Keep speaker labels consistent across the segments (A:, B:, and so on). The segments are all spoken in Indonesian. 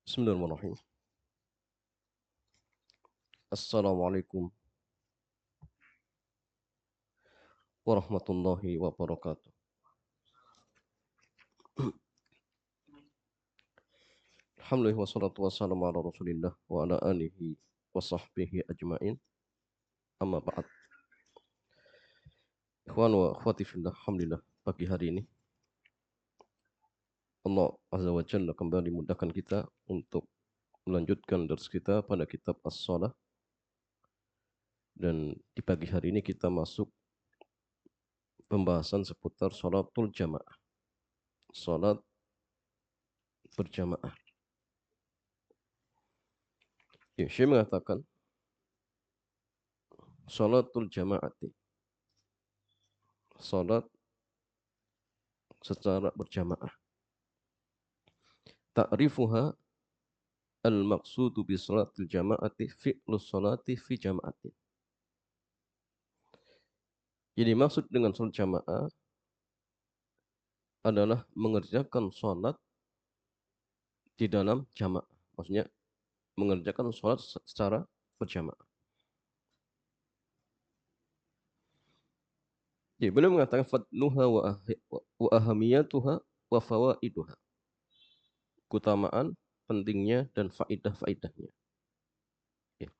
A: Bismillahirrahmanirrahim. Assalamualaikum warahmatullahi wabarakatuh. Alhamdulillah wassalatu wassalamu ala Rasulillah wa ala alihi wa sahbihi ajmain. Amma ba'd. Ikhwan wa akhwati fillah, alhamdulillah pagi hari ini Allah Azza wa Jalla kembali mudahkan kita untuk melanjutkan dars kita pada kitab As-Shalah, dan di pagi hari ini kita masuk pembahasan seputar sholatul jamaah, sholat berjamaah. Ya, Syekh mengatakan sholatul jamaati, sholat secara berjamaah. Ta'rifuha al-maqsudu bi sholatil jama'ati fi'lus sholati fi jama'atin. Jadi maksud dengan sholat jamaah adalah mengerjakan sholat di dalam jamaah. Maksudnya mengerjakan sholat secara berjamaah. Jadi beliau mengatakan fadluha wa ahamiyatuha wa fawaiduha. Keutamaan, pentingnya, dan faidah-faidahnya. Ya.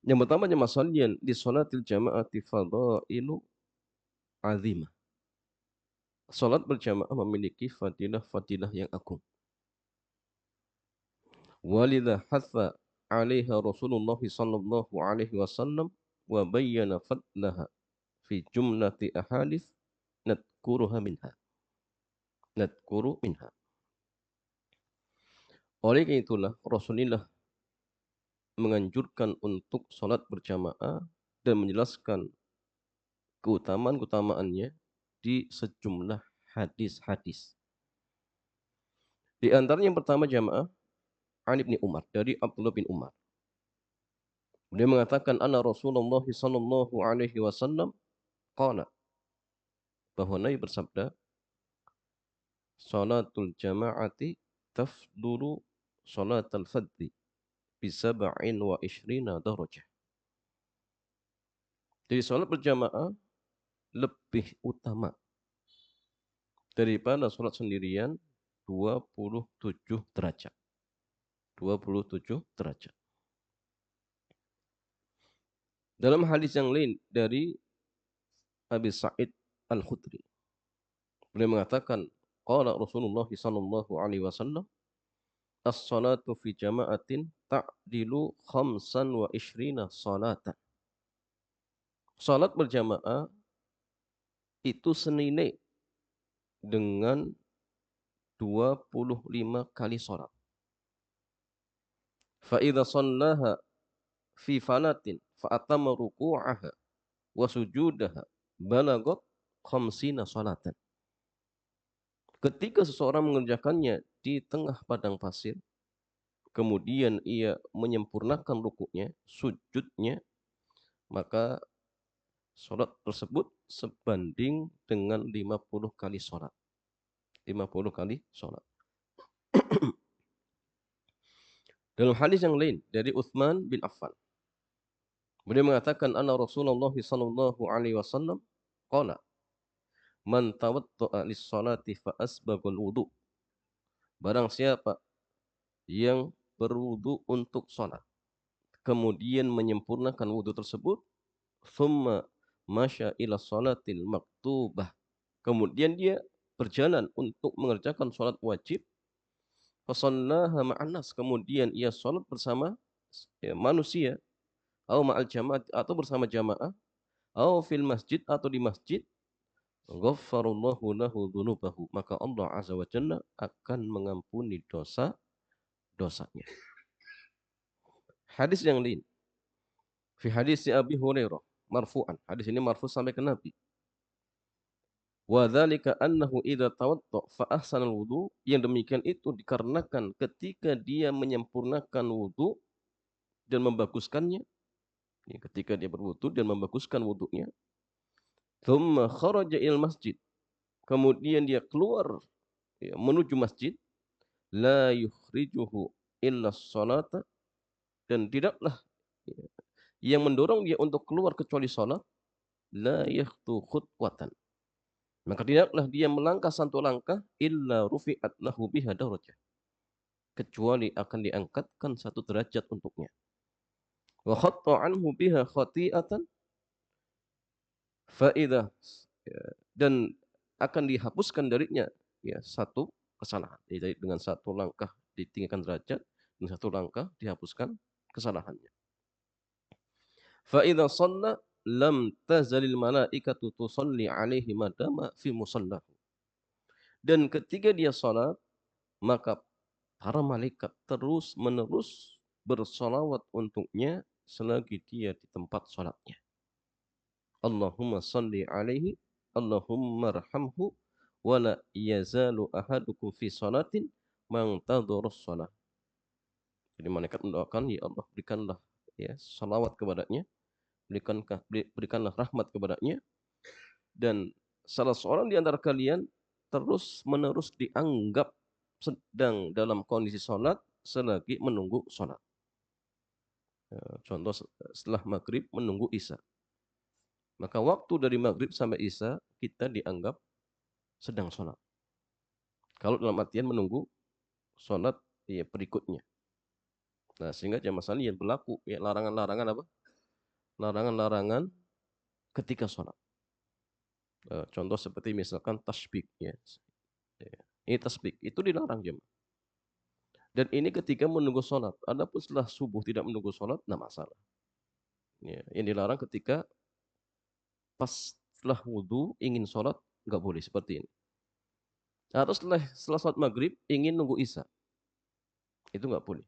A: Yang pertama, masallian di sholatil jama'ati fadailu azimah. Sholat berjamaah memiliki fadilah-fadilah yang agung. Walidha hatha 'alaiha Rasulullah sallallahu alaihi wasallam wa bayyana fadlaha fi jumlati ahadits nadhkuru minha. Oleh karena itulah Rasulullah menganjurkan untuk sholat berjamaah dan menjelaskan keutamaan-keutamaannya di sejumlah hadis-hadis. Di antaranya yang pertama jamaah an Ibni Umar, dari Abdullah bin Umar. Dia mengatakan anna Rasulullah sallallahu alaihi wasallam qala, bahwa Nabi bersabda, salatul jama'ati tafdulu salatal fadli bi sab'in wa ishrina darajah. Jadi salat berjamaah lebih utama daripada salat sendirian 27 derajat. 27 derajat. Dalam hadis yang lain dari Abi Sa'id Al-Khudri, beliau mengatakan, qala Rasulullah sallallahu alaihi wasallam, as-salatu fi jama'atin ta'dilu khamsan wa ishrina salatan. Salat berjamaah itu senilai dengan 25 kali salat. Fa idza shallaha fi falatin fa atamma ruku'aha wa sujudaha balagot khamsina salatan. Ketika seseorang mengerjakannya di tengah padang pasir, kemudian ia menyempurnakan rukuknya, sujudnya, maka salat tersebut sebanding dengan 50 kali salat. 50 kali salat. Dalam hadis yang lain dari Utsman bin Affan, beliau mengatakan anna Rasulullah sallallahu alaihi wasallam qala, man tawadda'a lis-salati fa asbagul wudu. Barang siapa yang berwudu untuk salat, kemudian menyempurnakan wudu tersebut, thumma masya ila salatil maktubah, kemudian dia berjalan untuk mengerjakan salat wajib, fasallaha ma'an nas, kemudian ia salat bersama manusia, atau ma'al jamaah, atau bersama jamaah, atau fil masjid, atau di masjid, ghaffarallahu lahu dzunubahu, maka Allah Azza wa Jalla akan mengampuni dosa-dosanya. Hadis yang lain, fi hadis Abi Hurairah marfu'an, hadis ini marfu sampai ke Nabi. Wa dzalika annahu idza tawadda fa ahsanal wudu, yang demikian itu dikarenakan ketika dia menyempurnakan wudu dan membaguskannya, ketika dia berwudu dan membaguskan wudunya, tsumma kharaja ilal masjid, kemudian dia keluar menuju masjid, la yukhrijuhu illa sholata, dan tidaklah ya, yang mendorong dia untuk keluar kecuali salat, la yakhtu khutwatan, maka tidaklah dia melangkah satu langkah illa rufi'at lahu biha darajah, kecuali akan diangkatkan satu derajat untuknya. Wa khatta anhu biha khati'atan fa idza, dan akan dihapuskan darinya ya satu kesalahan. Jadi dengan satu langkah ditinggikan derajat, dengan satu langkah dihapuskan kesalahannya. Fa idza shalla lam tazalil malaikatu tusalli alaihi madama fi musallahu. Dan ketika dia salat, maka para malaikat terus-menerus bersolawat untuknya selagi dia di tempat salatnya. Allahumma salli alaihi, Allahumma arhamhu, wa la yazalu ahadukum fi salatin mangtadhurus salat. Jadi malaikat mendoakan, ya Allah berikanlah ya salawat kepadanya, berikanlah rahmat kepadanya, dan salah seorang di antara kalian terus-menerus dianggap sedang dalam kondisi salat selagi menunggu salat. Contoh setelah maghrib menunggu isya. Maka waktu dari maghrib sampai isya kita dianggap sedang sholat. Kalau dalam artian menunggu sholat ya berikutnya. Nah sehingga jamaah sekalian berlaku ya larangan-larangan apa? Larangan-larangan ketika sholat. Contoh seperti misalkan tasbih ya. Ini tasbih itu dilarang jemaah. Dan ini ketika menunggu sholat. Adapun setelah subuh tidak menunggu sholat, tidak masalah. Ya, yang dilarang ketika pas setelah wudhu ingin sholat nggak boleh seperti ini. Atau setelah sholat maghrib ingin nunggu isya, itu nggak boleh.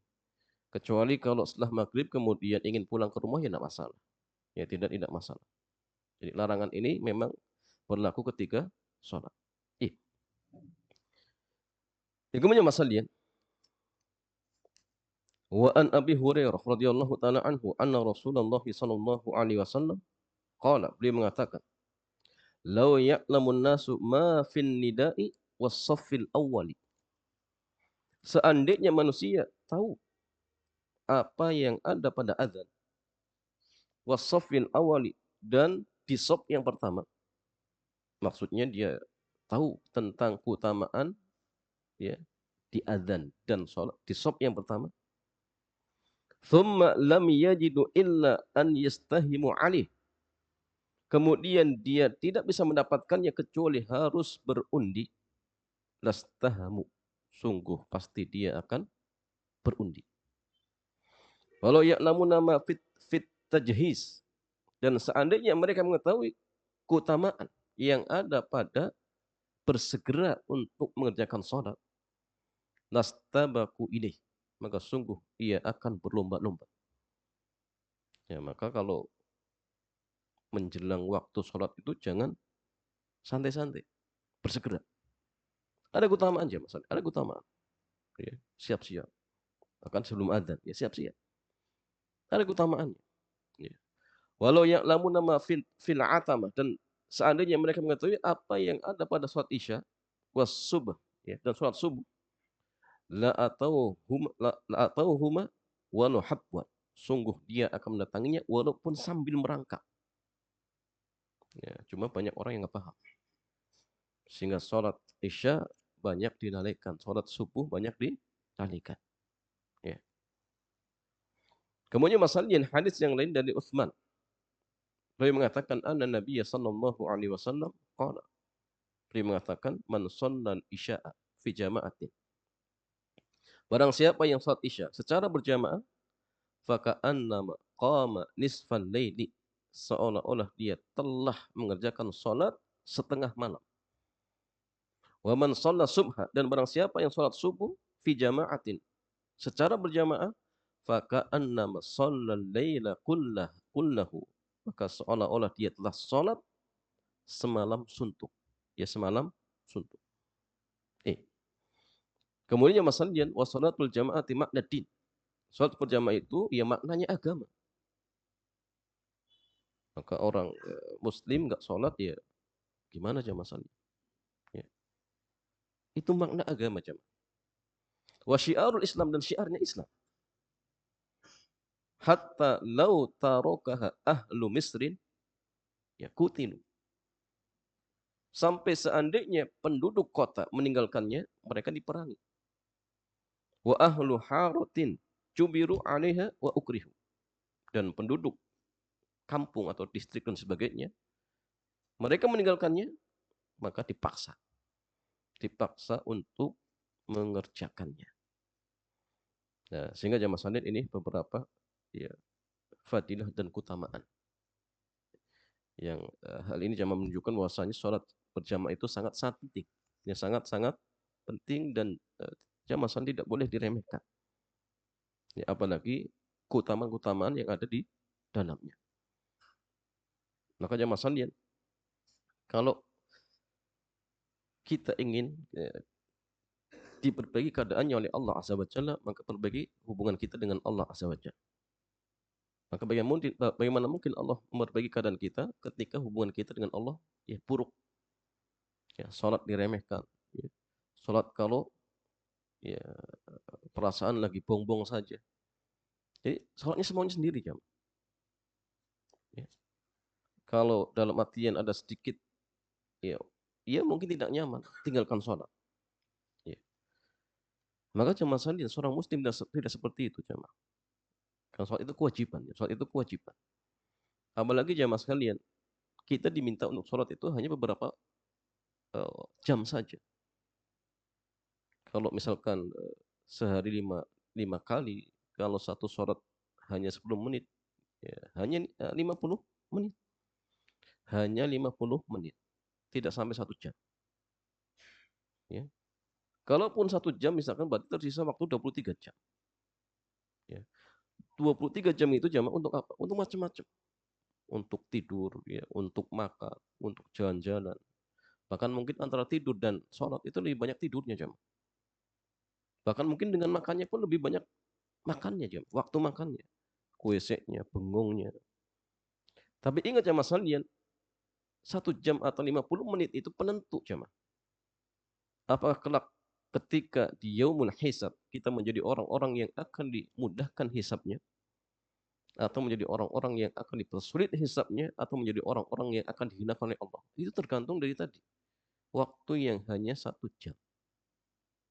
A: Kecuali kalau setelah maghrib kemudian ingin pulang ke rumah ya tidak masalah. Ya tidak masalah. Jadi larangan ini memang berlaku ketika sholat. Yang kemudian masalah wa an Abi Hurairah radhiyallahu taala anhu anna Rasulullah sallallahu alaihi wasallam qala, beliau mengatakan, "Lau ya'lamun nasu ma fin nida'i was-saffil awwali." Seandainya manusia tahu apa yang ada pada azan, was-saffil awwali, dan di shaf yang pertama. Maksudnya dia tahu tentang keutamaan ya di azan dan salat di shaf yang pertama. Thumma lam yajidu illa an yastahimu alih. Kemudian dia tidak bisa mendapatkannya kecuali harus berundi. Lastahamu. Sungguh pasti dia akan berundi. Walau ya'lamu nama fit tajhiz. Dan seandainya mereka mengetahui keutamaan yang ada pada bersegera untuk mengerjakan sholat, lastabaku ilaih, maka sungguh ia akan berlomba-lomba. Ya, maka kalau menjelang waktu sholat itu jangan santai-santai, bersegera. Ada keutamaan aja mas, ada keutamaan. Ya, siap-siap. Bahkan sebelum adzan, ya siap-siap. Ada keutamaannya. Ya. Walau ya'lamu nama fil atamah, dan seandainya mereka mengetahui apa yang ada pada sholat isya, was subuh, ya, dan sholat subuh, la atau huma walau habwan. Sungguh dia akan mendatanginya walaupun sambil merangkak. Ya, cuma banyak orang yang nggak paham. Sehingga sholat isya banyak dilalaikan, sholat subuh banyak dilalaikan. Ya. Kemudian masalahnya hadis yang lain dari Utsman. Beliau mengatakan anna Nabiya sallallahu alaihi wasallam qala. Beliau mengatakan man shallal isya'a fi jama'atin. Barang siapa yang salat isya secara berjamaah, faka'annama qama nisfal laili, seolah-olah dia telah mengerjakan salat setengah malam. Wa man shalla subha, dan barang siapa yang salat subuh fi jama'atin secara berjamaah, faka'annama shallal laila kullahu, maka seolah-olah dia telah salat semalam suntuk. Ya semalam suntuk. Kemudian masalahnya wasalatul jama'ati makna din. Salat berjamaah itu ya maknanya agama. Maka orang muslim enggak salat ya gimana jamaah masalahnya? Ya. Itu makna agama jamaah. Wa syiarul Islam, dan syiarnya Islam. Hatta law tarakaha ahlu Misrin yakutilu. Sampai seandainya penduduk kota meninggalkannya, mereka diperangi. Wa ahlu haratin cubiru 'alaiha wa ukrihu. Dan penduduk kampung atau distrik dan sebagainya, mereka meninggalkannya, maka dipaksa untuk mengerjakannya. Nah, sehingga jamaah sekalian, ini beberapa ya fadilah dan keutamaan yang hal ini jamaah menunjukkan bahwasanya sholat berjamaah itu sangat-sangat penting. Ya, sangat-sangat penting, dan jamaah sekalian tidak boleh diremehkan. Ya, apalagi keutamaan-keutamaan yang ada di dalamnya. Maka jamaah sekalian, kalau kita ingin diperbaiki keadaannya oleh Allah Azza wa Jalla, maka perbaiki hubungan kita dengan Allah Azza wa Jalla. Maka bagaimana mungkin Allah memperbaiki keadaan kita ketika hubungan kita dengan Allah ya buruk. Ya, salat diremehkan. Ya. Salat kalau ya perasaan lagi bongbong saja. Jadi salatnya semuanya sendiri, jam. Ya. Kalau dalam artian ada sedikit ya, ia mungkin tidak nyaman, tinggalkan salat. Ya. Maka jemaah sekalian, seorang muslim tidak seperti itu, jemaah. Karena salat itu kewajiban, ya. Salat itu kewajiban. Apalagi jemaah sekalian, kita diminta untuk salat itu hanya beberapa jam saja. Kalau misalkan sehari lima kali, kalau satu sholat hanya 10 menit, ya, hanya 50 menit. Hanya 50 menit. Tidak sampai 1 jam. Ya. Kalaupun 1 jam misalkan, berarti tersisa waktu 23 jam. Ya. 23 jam itu jamaah untuk apa? Untuk macam-macam. Untuk tidur, ya, untuk makan, untuk jalan-jalan. Bahkan mungkin antara tidur dan sholat itu lebih banyak tidurnya, jamaah. Bahkan mungkin dengan makannya pun lebih banyak makannya, jamaah. Waktu makannya. WC-nya, bengongnya. Tapi ingat jamaah sekalian, 1 jam atau 50 menit itu penentu, jamaah. Apakah kelak ketika di yaumul hisab kita menjadi orang-orang yang akan dimudahkan hisabnya, atau menjadi orang-orang yang akan dipersulit hisabnya, atau menjadi orang-orang yang akan dihinakan oleh Allah. Itu tergantung dari tadi. Waktu yang hanya 1 jam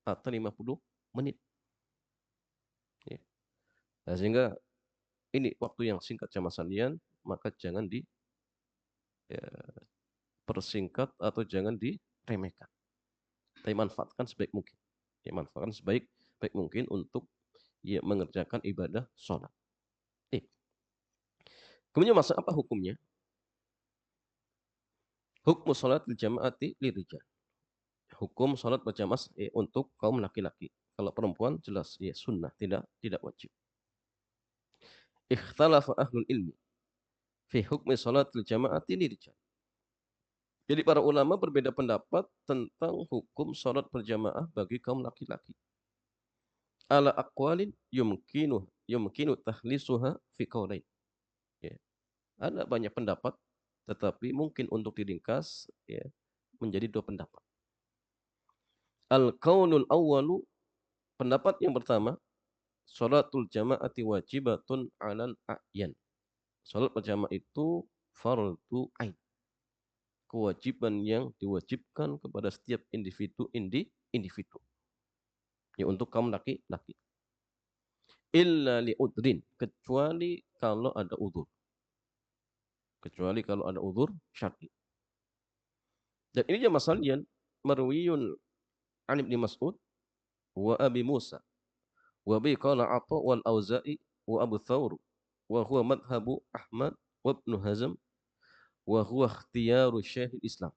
A: atau 50 menit. Ya. Nah, sehingga ini waktu yang singkat jamaah sekalian, maka jangan dipersingkat atau jangan diremehkan. Tapi manfaatkan sebaik mungkin. Ya, manfaatkan sebaik mungkin untuk ya mengerjakan ibadah sholat. Kemudian apa hukumnya? Hukum sholat jama'ati lirijal. Hukum sholat berjamaah untuk kaum laki-laki. Kalau perempuan jelas ya sunnah, tidak wajib. Ikhtalafa ahlul ilmi fi hukmi sholat jama'ati lirijal. Jadi para ulama berbeda pendapat tentang hukum sholat berjamaah bagi kaum laki-laki. Ala aqwalin yumkinu tahlisuha fi qaulain. Ya. Ada banyak pendapat, tetapi mungkin untuk diringkas ya menjadi 2 pendapat. Al-qaulul awwalu, pendapat yang pertama, sholatul jama'ati wajibatun 'alal a'yan. Salat berjamaah itu fardu ain. Kewajiban yang diwajibkan kepada setiap individu. Ya, untuk kaum laki-laki. Illa li'udrin, kecuali kalau ada udzur. Kecuali kalau ada udzur syar'i. Dan ini jamaah sekalian, marwiyun 'an Ibnu Mas'ud wa Abi Musa wa bi qala Atha wal Auza'i wa Abu Thawr wa huwa madhhabu Ahmad wa Ibnu Hazm wa huwa ikhtiyaru Syekhul Islam.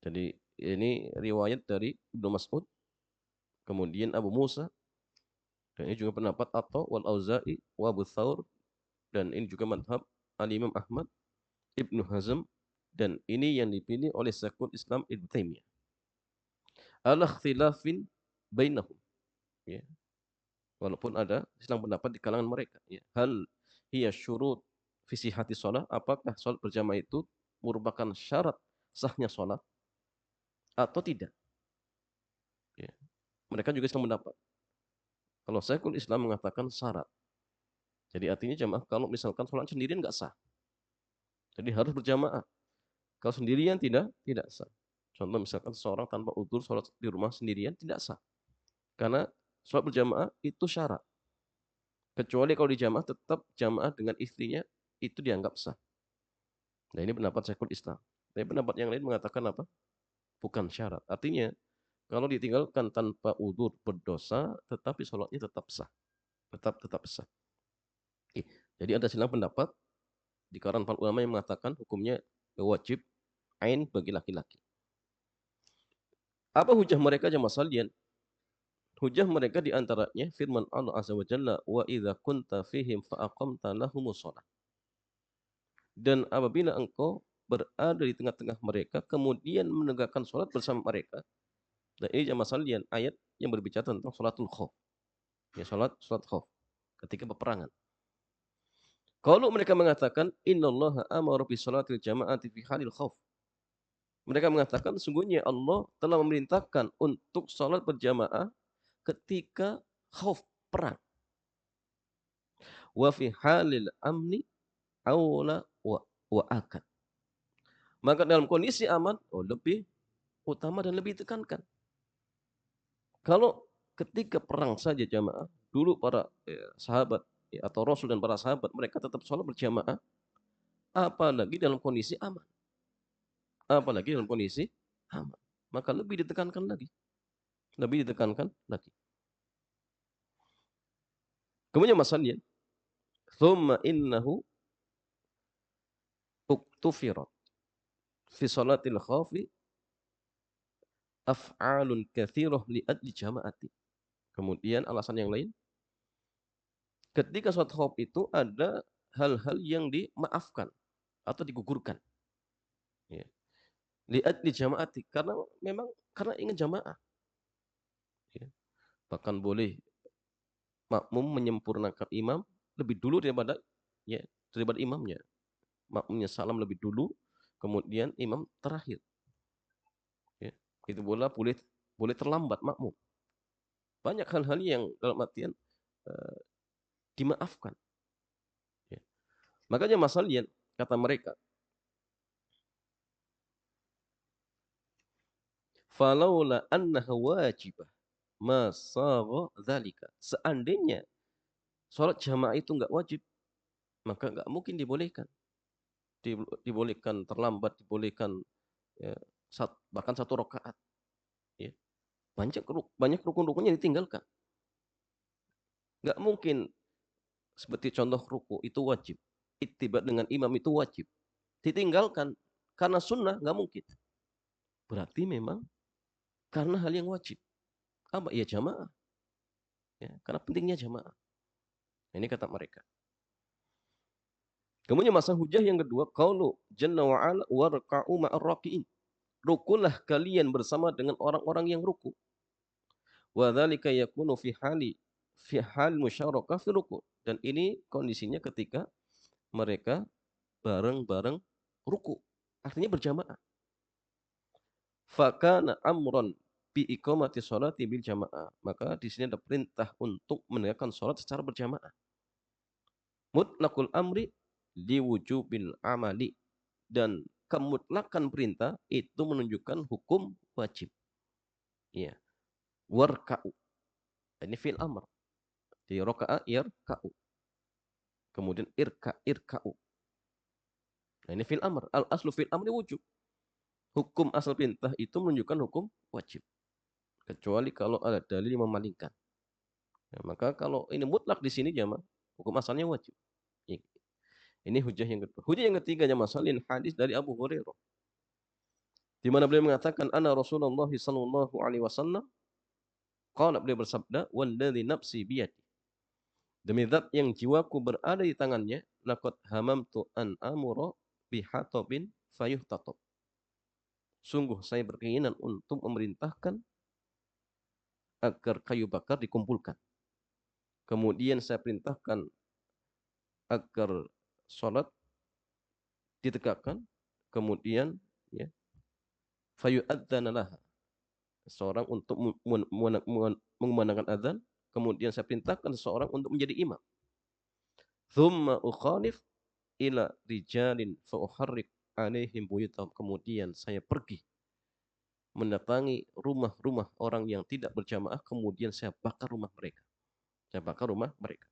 A: Jadi ini riwayat dari Ibnu Mas'ud, kemudian Abu Musa, dan ini juga pendapat Atha wal Auza'i wa Abu Thawr, dan ini juga madhab Al-Imam Ahmad, Ibnu Hazm, dan ini yang dipilih oleh Syekhul Islam Ibnu Taimiyah. Ala ikhtilafin bainahum. Ya. Walaupun ada silang pendapat di kalangan mereka. Ya. Hal hiya syurut fi sihhati shalah, apakah salat berjamaah itu merupakan syarat sahnya salat atau tidak? Ya. mereka juga Islam pendapat. Kalau Syekhul Islam mengatakan syarat. Jadi artinya jamaah kalau misalkan sholat sendirian nggak sah. Jadi harus berjamaah. Kalau sendirian tidak sah. Contoh misalkan seorang tanpa udzur sholat di rumah sendirian tidak sah. Karena sholat berjamaah itu syarat. Kecuali kalau di jamaah tetap jamaah dengan istrinya itu dianggap sah. Nah ini pendapat Syekhul Islam. Tapi pendapat yang lain mengatakan apa? Bukan syarat. Artinya kalau ditinggalkan tanpa udzur berdosa, tetapi sholatnya tetap sah. Tetap sah. Jadi ada silang pendapat di kalangan para ulama yang mengatakan hukumnya wajib ain bagi laki-laki. Apa hujah mereka jamaah sekalian? Hujah mereka diantaranya firman Allah Azza wa Jalla, wa idza kunta fihim fa aqamta lahumus shalah. Dan apabila engkau berada di tengah-tengah mereka kemudian menegakkan salat bersama mereka. Dan ini jamaah sekalian ayat yang berbicara tentang salatul khauf. Ya salat khauf ketika peperangan. Kalau mereka mengatakan innallaha amara bi salatil jama'ati fi halil khauf. Mereka mengatakan sungguhnya Allah telah memerintahkan untuk salat berjamaah ketika khauf perang. Wa fi halil amni aula wa akad. Maka dalam kondisi aman lebih utama dan lebih ditekankan. Kalau ketika perang saja jamaah, dulu para sahabat atau Rasul dan para sahabat mereka tetap sholat berjamaah, apalagi dalam kondisi aman. Apalagi dalam kondisi aman. Maka lebih ditekankan lagi. Lebih ditekankan lagi. Kemudian masalahnya, thumma innahu uktufirat fi salatil khawfi af'alun kathirah li'adli jama'ati. Kemudian alasan yang lain, ketika sholat khauf itu ada hal-hal yang dimaafkan atau digugurkan. Ya. Li'adli jama'ati, karena ingin jamaah. Ya. Bahkan boleh makmum menyempurnakan imam lebih dulu daripada imamnya. Makmumnya salam lebih dulu, kemudian imam terakhir. Ya. Itu boleh terlambat makmum. Banyak hal-hal yang dalam artian dimaafkan. Ya. Makanya masalahnya kata mereka, falaula annaha wajibah ma sagha dzalika. Seandainya salat jamaah itu enggak wajib, maka enggak mungkin dibolehkan. Dibolehkan terlambat, dibolehkan ya, bahkan 1 rakaat. Ya. Banyak rukun-rukunnya ditinggalkan. Enggak mungkin seperti contoh ruku itu wajib. Ittiba dengan imam itu wajib. Ditinggalkan karena sunnah enggak mungkin. Berarti memang karena hal yang wajib. Apa? Ya jamaah. Ya, karena pentingnya jamaah. Ini kata mereka. Kemudian masa hujah yang kedua, qaulu jalla wa ala warka'u ma'ar raki'in. Rukulah kalian bersama dengan orang-orang yang ruku. Wa dzalika yakunu fi hal musyarakah fi ruku. Dan ini kondisinya ketika mereka bareng-bareng ruku. Artinya berjamaah. Fakana amron bi iqamati sholati bil jamaah. Maka di sini ada perintah untuk menegakkan salat secara berjamaah. Mutlaqul amri liwujubil amali, dan kemutlakan perintah itu menunjukkan hukum wajib. Ya. Warka'u. Ini fi'il amr. Di raka'a yarka'u. Kemudian irka'u. Nah, ini fi'il amr. Al aslu fi'il amri wujub. Hukum asal perintah itu menunjukkan hukum wajib. Kecuali kalau ada dalil yang memalingkan. Ya, maka kalau ini mutlak di sini jamaah, hukum asalnya wajib. Ini hujah yang kedua. Hujah yang ketiga jamaah salin hadis dari Abu Hurairah. Di mana beliau mengatakan ana Rasulullah sallallahu alaihi wasallam qala, beliau bersabda, walladzi nafsi biyadi. Demi zat yang jiwaku berada di tangannya, laqad hamamtu an amura bihatabin fayuhtatab. Sungguh saya berkeinginan untuk memerintahkan agar kayu bakar dikumpulkan. Kemudian saya perintahkan agar salat ditegakkan, kemudian ya fayu'adzana laha, seseorang untuk mengumandangkan adzan, kemudian saya perintahkan seseorang untuk menjadi imam. Tsumma ukhalif ila rijalin fa uharrik alaihim buyutahum. Kemudian saya pergi mendatangi rumah-rumah orang yang tidak berjamaah, kemudian saya bakar rumah mereka. Saya bakar rumah mereka.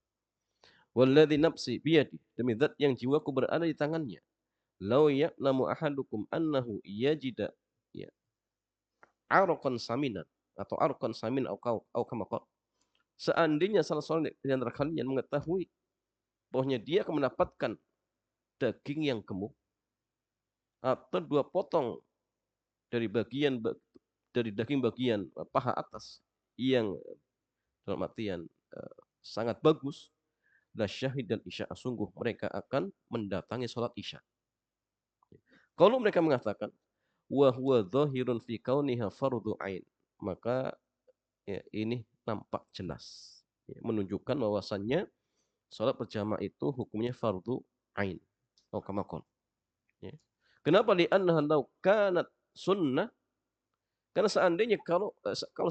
A: Walladzi nafsi biyadi, demi zat yang jiwaku berada di tangannya. Lau ya'lamu ahadukum annahu yajida ya arqan saminan atau arqan samin au kama qala. Seandainya salah seorang di antara kalian mengetahui bahwasanya dia akan mendapatkan daging yang gemuk atau 2 potong dari dari daging bagian paha atas yang dalam artian sangat bagus, la syahid dan isya, sungguh mereka akan mendatangi salat isya. Kalau mereka mengatakan wa huwa dhahirun fi kauniha fardhu ain, maka ya, ini nampak jelas ya, menunjukkan bahwasannya salat berjamaah itu hukumnya fardhu ain atau kama qala ya. Kenapa? Li'annaha law kanat sunnah, karena seandainya kalau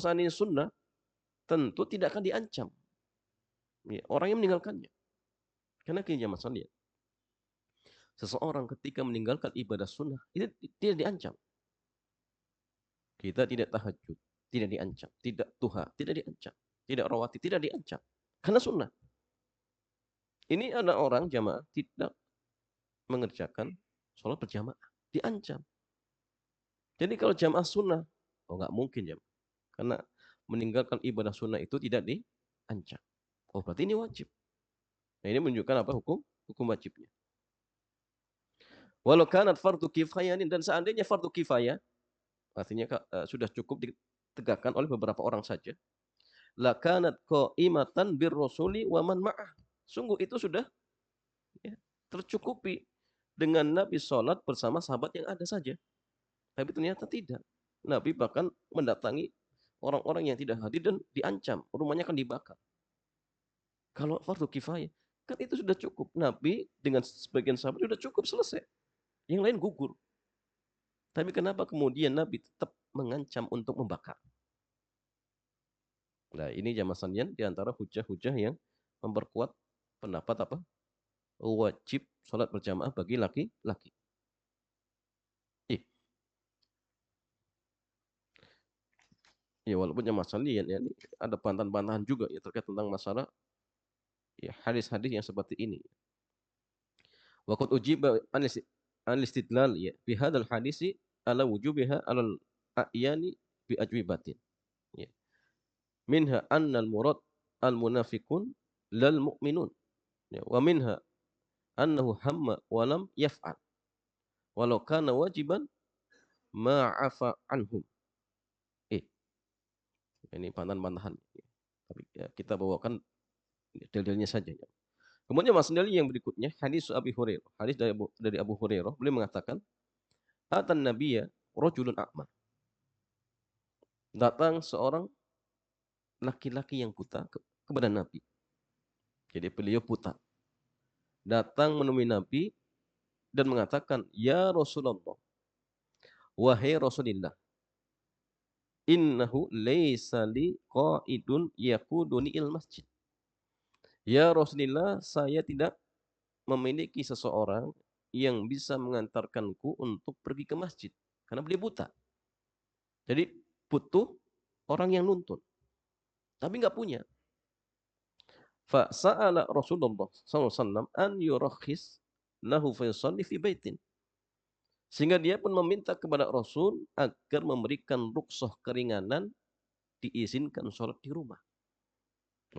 A: seandainya sunnah tentu tidak akan diancam ya, orang yang meninggalkannya. Karena gini jamaah sekalian, seseorang ketika meninggalkan ibadah sunnah itu tidak diancam. Kita tidak tahajud, tidak diancam. Tidak duha, tidak diancam. Tidak rawatib, tidak diancam. Karena sunnah. Ini ada orang jamaah tidak mengerjakan sholat berjamaah, diancam. Jadi kalau jamaah sunnah, oh nggak mungkin jamaah. Karena meninggalkan ibadah sunnah itu tidak diancam. Oh berarti ini wajib. Nah ini menunjukkan apa hukum wajibnya. Walau kanat fardu kifayah, dan seandainya fardu kifayah, artinya sudah cukup ditegakkan oleh beberapa orang saja. La kanat qaimatan bir rasuli wa man ma'ah. Sungguh itu sudah ya, tercukupi dengan Nabi sholat bersama sahabat yang ada saja. Tapi ternyata tidak. Nabi bahkan mendatangi orang-orang yang tidak hadir dan diancam, rumahnya akan dibakar. Kalau fardu kifayah, kan itu sudah cukup. Nabi dengan sebagian sahabat sudah cukup, selesai. Yang lain gugur. Tapi kenapa kemudian Nabi tetap mengancam untuk membakar? Nah, ini jamaah sekalian di antara hujah-hujah yang memperkuat pendapat apa? Wajib sholat berjamaah bagi laki-laki. Ya walaupun jamaah sekalian ya, ini ada bantahan-bantahan juga ya terkait tentang masalah ya hadis-hadis yang seperti ini. Wa qad ujiba an istidlal ya bi hadzal hadisi ala wujubiha alal a'yani bi ajwibatin. Ya. Minha annal murad al munafiqun lal mu'minun. Ya. Wa minha annahu hamma wa lam yaf'al. Walau kana wajiban ma'afa anhum. Ini bantahan-bantahan. Tapi ya, kita bawakan dalilnya saja. Ya. Kemudian mas dalil yang berikutnya hadis Abi Hurairah. Hadis dari Abu Hurairah, beliau mengatakan, "Atan nabiyya rajulun a'ma." Datang seorang laki-laki yang buta kepada Nabi. Jadi beliau buta. Datang menemui Nabi dan mengatakan, "Ya Rasulullah, wahai Rasulullah, innahu laisa li qa'idun yaquduni il masjid." Ya Rasulullah, saya tidak memiliki seseorang yang bisa mengantarkanku untuk pergi ke masjid. Karena beliau buta. Jadi butuh orang yang nuntun. Tapi nggak punya. Fasa'ala Rasulullah SAW an yurakhis lahu fayusalli fi baitin. Sehingga dia pun meminta kepada Rasul agar memberikan rukhsah keringanan, diizinkan sholat di rumah.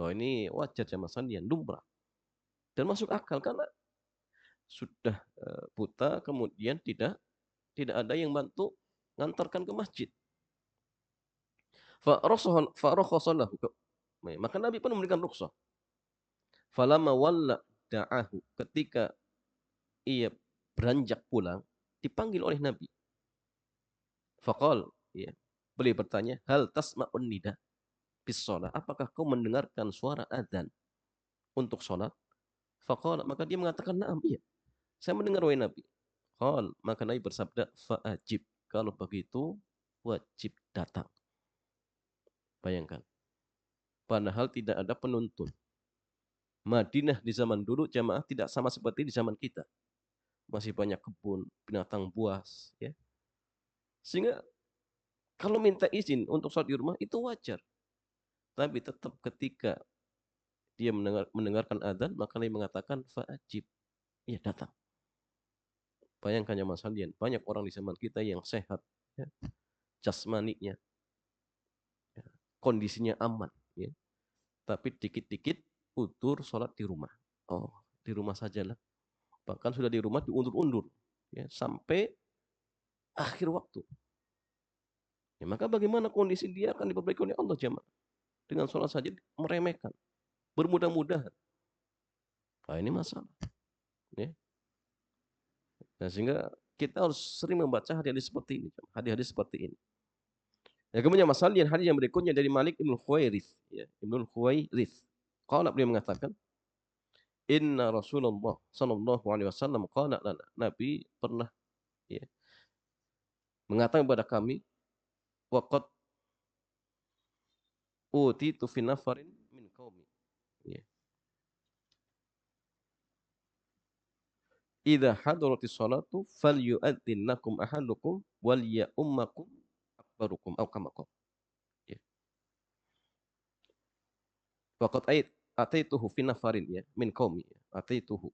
A: Oh ini wajar jamaah sekalian, lumrah. Dan masuk akal karena sudah buta, kemudian tidak ada yang bantu ngantarkan ke masjid. Farakhasallahu. Maka Nabi pun memberikan rukhsah. Falamma walla da'ahu, ketika ia beranjak pulang, dipanggil oleh Nabi. Faqal, ya. Beliau bertanya, hal tasma'un nida bis shalah? Apakah kau mendengarkan suara adzan untuk salat? Faqala, maka dia mengatakan, na'am, iya. Saya mendengar wahai Nabi. Qal, maka Nabi bersabda, fa'ajib. Kalau begitu wajib datang. Bayangkan. Padahal tidak ada penuntun. Madinah di zaman dulu jamaah tidak sama seperti di zaman kita. Masih banyak kebun, binatang buas, ya. Sehingga kalau minta izin untuk sholat di rumah itu wajar. Tapi tetap ketika dia mendengarkan adzan, maka dia mengatakan fa'ajib. Ya datang. Bayangkan ya Mas Hadian, banyak orang di zaman kita yang sehat, ya, jasmaninya, ya, kondisinya aman, ya. Tapi dikit-dikit utur sholat di rumah. Oh, di rumah sajalah. Bahkan sudah di rumah diundur-undur, ya, sampai akhir waktu. Ya, maka bagaimana kondisi dia akan diperbaiki oleh Allah jemaah? Dengan sholat saja meremehkan, bermudah-mudahan. Nah, ini masalah. Ya. Nah, sehingga kita harus sering membaca hadis-hadis seperti ini. Hadis-hadis seperti ini. Ya, kemudian masalah hadis yang berikutnya dari Malik Ibnu Khuwairits. Ya, Ibnu Khuwairits. Qala beliau mengatakan, Inna Rasulullah sallallahu alaihi wasallam qala lana. Nabi pernah, ya, mengatakan kepada kami, waqad utitu fi nafarin min qaumi. Ya. Idza hadaratis salatu falyu'adzin lakum ahadukum wal ya'ummakum akbarukum aw kama qala. Ya. Waqad ataituhu fi nafarin, ya, min qaumi. Ataituhu.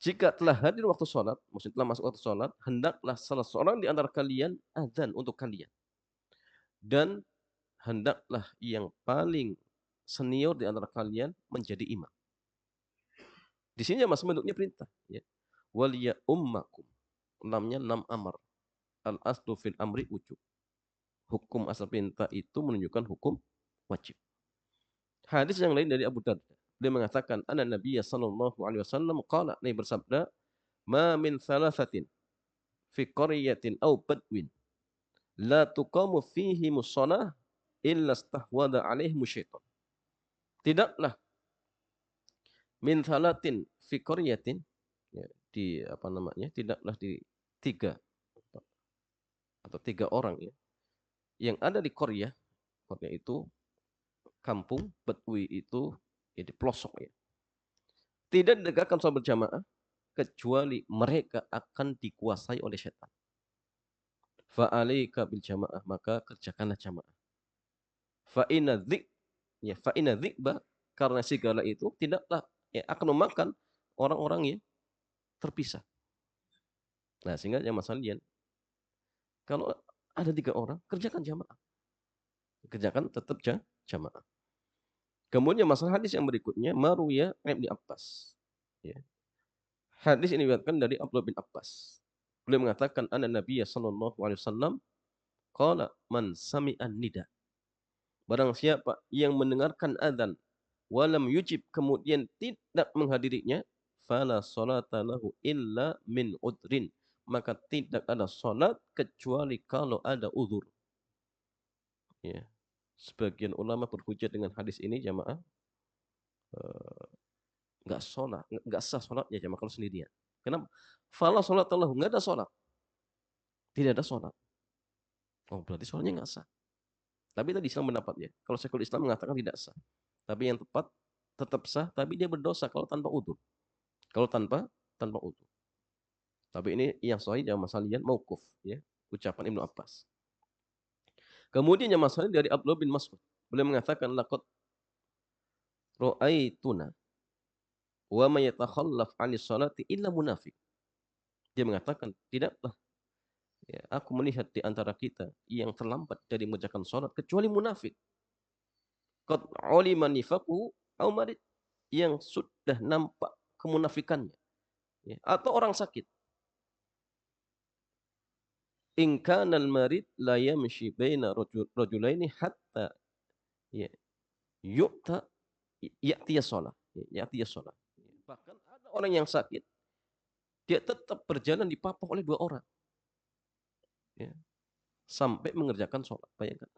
A: Jika telah hadir waktu sholat, maksudnya telah masuk waktu sholat, hendaklah salah seorang di antara kalian azan untuk kalian. Dan hendaklah yang paling senior di antara kalian menjadi imam. Di sini masih bentuknya perintah. Ya. Waliya ummakum. Namanya nam amar. Al aslu fil amri ujub. Hukum asal perintah itu menunjukkan hukum wajib. Hadis yang lain dari Abu Darda. Dia mengatakan, Ana Nabiya sallallahu alaihi wasallam qala, Nabi bersabda, Ma min thalathatin fi qaryatin aw badwin la tuqamu fihi mushalah illa stahwada alaihim syaitan. Tidaklah min thalatin fi qaryatin, ya, di apa namanya? Tidaklah di tiga atau tiga orang, ya, yang ada di qaryah. Qaryah itu kampung, badwi itu ya di pelosok, ya. Tidak ditegakkan sholat berjamaah kecuali mereka akan dikuasai oleh setan. Fa'alaika bil jamaah, maka kerjakanlah jamaah. Fa'inna dzik, ya, fa'inna dzikba, karena serigala itu tidaklah, ya, akan memakan orang-orang yang terpisah. Nah, sehingga ya Mas Aldian, kalau ada tiga orang, kerjakan jamaah. Kerjakan tetap jamaah. Kemudian masalah hadis yang berikutnya, Maruya Ibn Abbas. Ya. Hadis ini diriwayatkan dari Abdullah bin Abbas. Beliau mengatakan, Anna Nabiya sallallahu alaihi wasallam qala man sami'an nida. Barang siapa yang mendengarkan azan walam yujib, kemudian tidak menghadirinya, fala salata lahu illa min udrin, maka tidak ada salat kecuali kalau ada uzur. Ya. Sebagian ulama berhujjah dengan hadis ini jamaah, enggak sah salatnya jamaah kalau sendirian. Kenapa? Fala salata lahu, enggak ada salat. Tidak ada salat. Oh, berarti salatnya enggak sah. Tapi tadi Islam pendapatnya. Kalau Syekhul Islam mengatakan tidak sah. Tapi yang tepat tetap sah, tapi dia berdosa kalau tanpa udzur. Kalau tanpa udzur. Tapi ini yang sahih yang masalian mauquf, ya, ucapan Ibnu Abbas. Kemudian yang masalah dari Abdullah bin Mas'ud. Beliau mengatakan laqad ra'aituna wa may yatakhallaf 'anis salati illa munafiq. Dia mengatakan, tidaklah, ya, aku melihat di antara kita yang terlambat dari mengerjakan salat kecuali munafik. Qad 'ulima nifaqu aw marid, yang sudah nampak kemunafikannya, ya, atau orang sakit. In kana al-marid la yamshi baina rajulaini hatta, ya, yu'ta ya'tiya shalah, ya'tiya shalah. Bahkan ada orang yang sakit, dia tetap berjalan dipapah oleh dua orang, ya, sampai mengerjakan sholat. Bayangkan,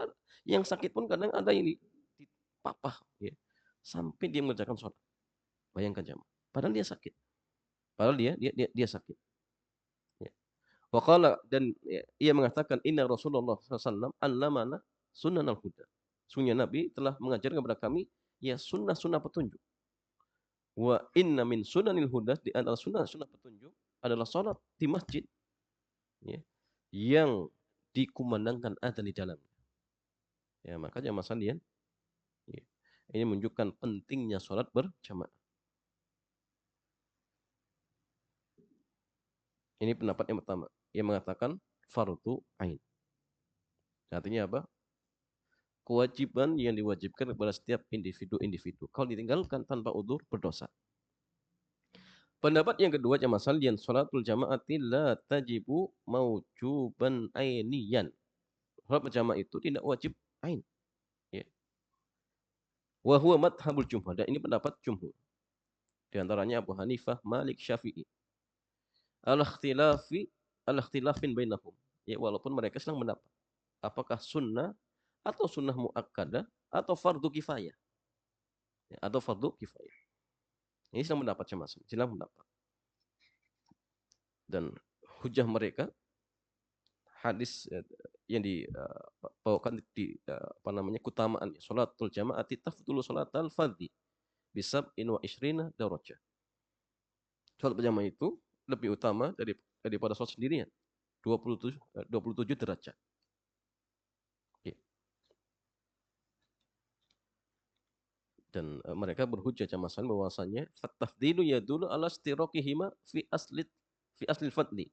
A: yang sakit pun kadang ada yang dipapah, ya, sampai dia mengerjakan sholat. Bayangkan jemaah. Padahal dia sakit. Padahal dia sakit. Ya. Waqala, dan, ya, ia mengatakan inna Rasulullah SAW allamana sunanal huda. Sungguhnya Nabi telah mengajarkan kepada kami ya sunnah-sunnah petunjuk. Wa inna min sunanil huda, di antara sunnah-sunnah petunjuk adalah salat di masjid, ya, yang dikumandangkan adzan di dalamnya. Ya, makanya Mas Andian, ya, ini menunjukkan pentingnya salat berjamaah. Ini pendapat yang pertama, yang mengatakan fardu ain. Artinya apa? Kewajiban yang diwajibkan kepada setiap individu-individu. Kalau ditinggalkan tanpa udzur, berdosa. Pendapat yang kedua, jamaah salian, salatul jama'ati la tajibu maujuban ainiyan. Salat berjamaah itu tidak wajib ain. Ya. Wa huwa madhabul jumhur. Dan ini pendapat jumhur. Di antaranya Abu Hanifah, Malik, Syafi'i. Al-ikhtilafin bainahum. Ya, walaupun mereka sedang mendapat. Apakah sunnah atau sunnah muakkadah atau fardu kifayah. Ya, atau fardu kifayah. Ini sedang mendapat jamaah. Sedang mendapat. Dan hujah mereka hadis yang dibawakan di apa namanya keutamaan salatul jamaati tafdulu salatal fardhi bisab'in wa ishrina darajah. Salat berjamaah itu lebih utama daripada salat sendirian. 27 derajat. Oke. Dan mereka berhujjah jamaah bahwasanya fatafdilu yadulu ala istiraqihima fi aslil fadli.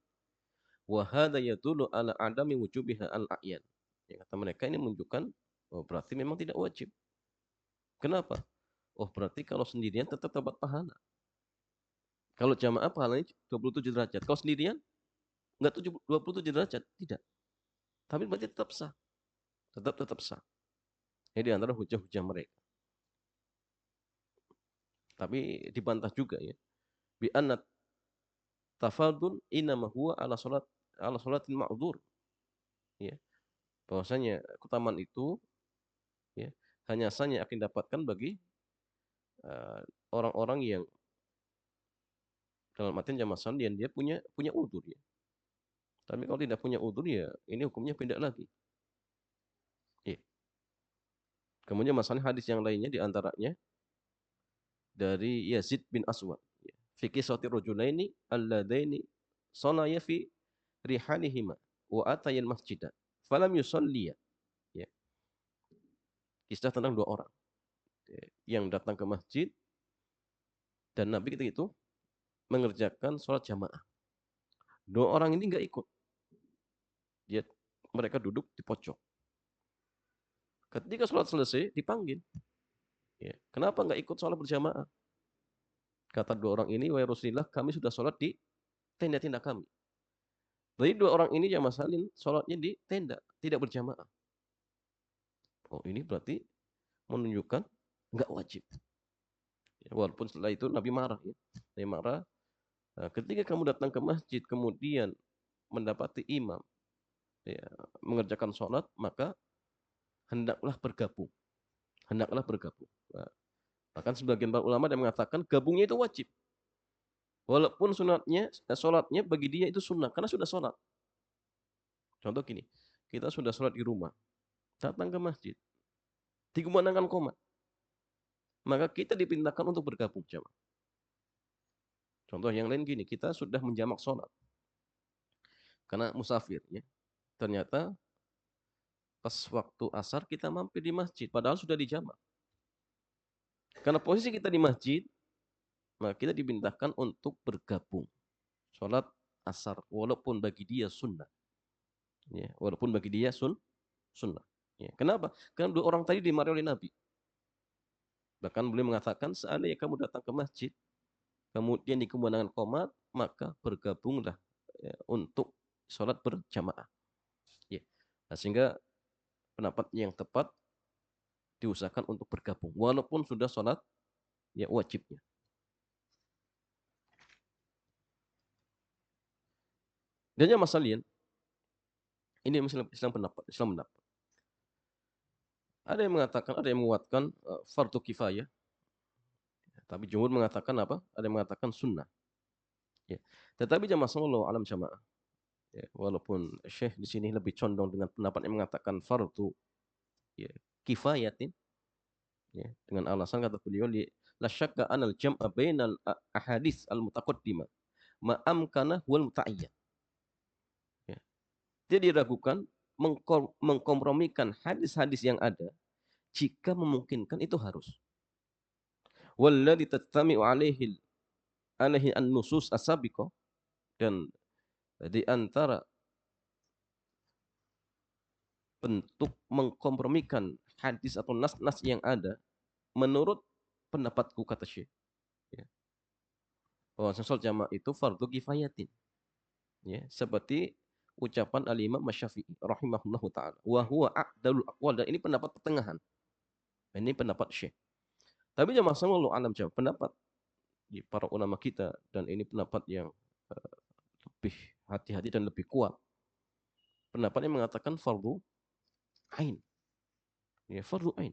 A: Wa hadza yadullu ala adami wujubiha al-a'yan. Ya, kata mereka ini menunjukkan oh, berarti memang tidak wajib. Kenapa? Oh, berarti kalau sendirian tetap dapat pahala. Kalau jamaah pahalanya 27 derajat. Kalau sendirian enggak 27 derajat, tidak. Tapi berarti tetap sah. Tetap sah. Ini di antara hujah-hujah mereka. Tapi dibantah juga ya. Bi anna tafadul inama huwa ala salatin ma'dzur. Ya. Bahwasanya keutamaan itu ya hanya saja akan didapatkan bagi orang-orang yang dalam artian jamaah salian dia punya udzur ya. Tapi kalau tidak punya udzur ya ini hukumnya beda lagi. Ya. Kemudian masalah hadis yang lainnya di antaranya dari Yazid bin Aswad. Ya. Fi qissati rajulaini alladaini sanaya fi rihalihima wa atayal masjidah falam yusalliya. Ya. Kisah tentang dua orang yang datang ke masjid dan Nabi ketika itu mengerjakan sholat jamaah. Dua orang ini nggak ikut. Mereka duduk di pojok. Ketika sholat selesai, dipanggil. Ya. Kenapa nggak ikut sholat berjamaah? Kata dua orang ini, wahai Rasulullah, kami sudah sholat di tenda-tenda kami. Jadi dua orang ini jamaah salin, sholatnya di tenda, tidak berjamaah. Oh, ini berarti menunjukkan nggak wajib. Ya, walaupun setelah itu Nabi marah. Ya. Nabi marah. Nah, ketika kamu datang ke masjid, kemudian mendapati imam ya, mengerjakan sholat, maka hendaklah bergabung. Hendaklah bergabung. Nah, bahkan sebagian para ulama yang mengatakan gabungnya itu wajib. Walaupun sholatnya bagi dia itu sunnah, karena sudah sholat. Contoh gini, kita sudah sholat di rumah, datang ke masjid, dikumandangkan qomat, maka kita dipindahkan untuk bergabung jamaah. Contoh yang lain gini, kita sudah menjamak sholat, karena musafir, ya. Ternyata pas waktu asar kita mampir di masjid, padahal sudah dijamak. Karena posisi kita di masjid, maka kita dipindahkan untuk bergabung. Sholat asar, walaupun bagi dia sunnah. Ya, walaupun bagi dia sunnah. Ya, kenapa? Karena dua orang tadi dimarahi oleh Nabi. Bahkan beliau mengatakan, seandainya kamu datang ke masjid, kemudian dikumandangkan qomat, maka bergabunglah ya, untuk sholat berjamaah. Ya. Nah, sehingga pendapat yang tepat diusahakan untuk bergabung, walaupun sudah sholat ya wajibnya. Dan yang masalian, ini Islam pendapat. Ada yang mengatakan, ada yang menguatkan fardu kifayah. Tapi jumhur mengatakan apa? Ada yang mengatakan sunnah. Ya. Tetapi jamaah sallallahu alam jamaah. Ya, walaupun Syekh di sini lebih condong dengan pendapat yang mengatakan fardu ya, kifayatin, ya, dengan alasan kata beliau la syakka anal jam'a bainal ahadits al-mutaqaddimah ma amkana wal muta'ayyan. Ya. Tidak diragukan mengkompromikan hadis-hadis yang ada jika memungkinkan itu harus. Walladzi tattami'u alaihi an-nusus as-sabiqah, dan di antara bentuk mengkompromikan hadis atau nas-nas yang ada menurut pendapatku, kata Syekh, ya, bahwa sholat jamaah itu fardu kifayatin, ya, seperti ucapan al-Imam Asy-Syafi'i rahimahullahu taala, wa huwa a'dalul aqwal, dan ini pendapat pertengahan. Ini pendapat Syekh. Tapi jamaah sallallahu alam jawab pendapat para ulama kita, dan ini pendapat yang lebih hati-hati dan lebih kuat. Pendapat yang mengatakan fardu ain. Ya, fardu ain.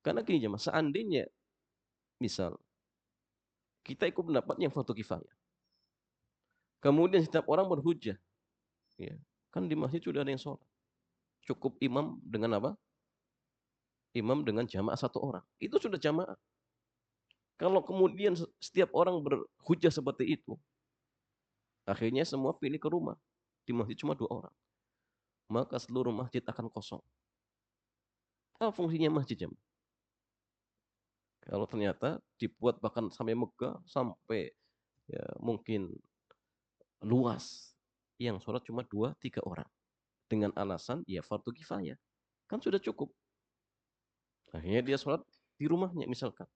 A: Karena gini jemaah, seandainya misal kita ikut pendapat yang fardu kifayah, kemudian setiap orang berhujjah, ya, kan di masjid sudah ada yang sholat, cukup imam dengan apa? Imam dengan jamaah satu orang, itu sudah jamaah. Kalau kemudian setiap orang berhujjah seperti itu, akhirnya semua pilih ke rumah, di masjid cuma 2 orang, maka seluruh masjid akan kosong. Apa fungsinya masjid jemaah? Kalau ternyata dibuat bahkan sampai megah, sampai ya mungkin luas, yang sholat cuma 2-3 orang, dengan alasan ya fardu kifayah, kan sudah cukup. Akhirnya dia sholat di rumahnya misalkan.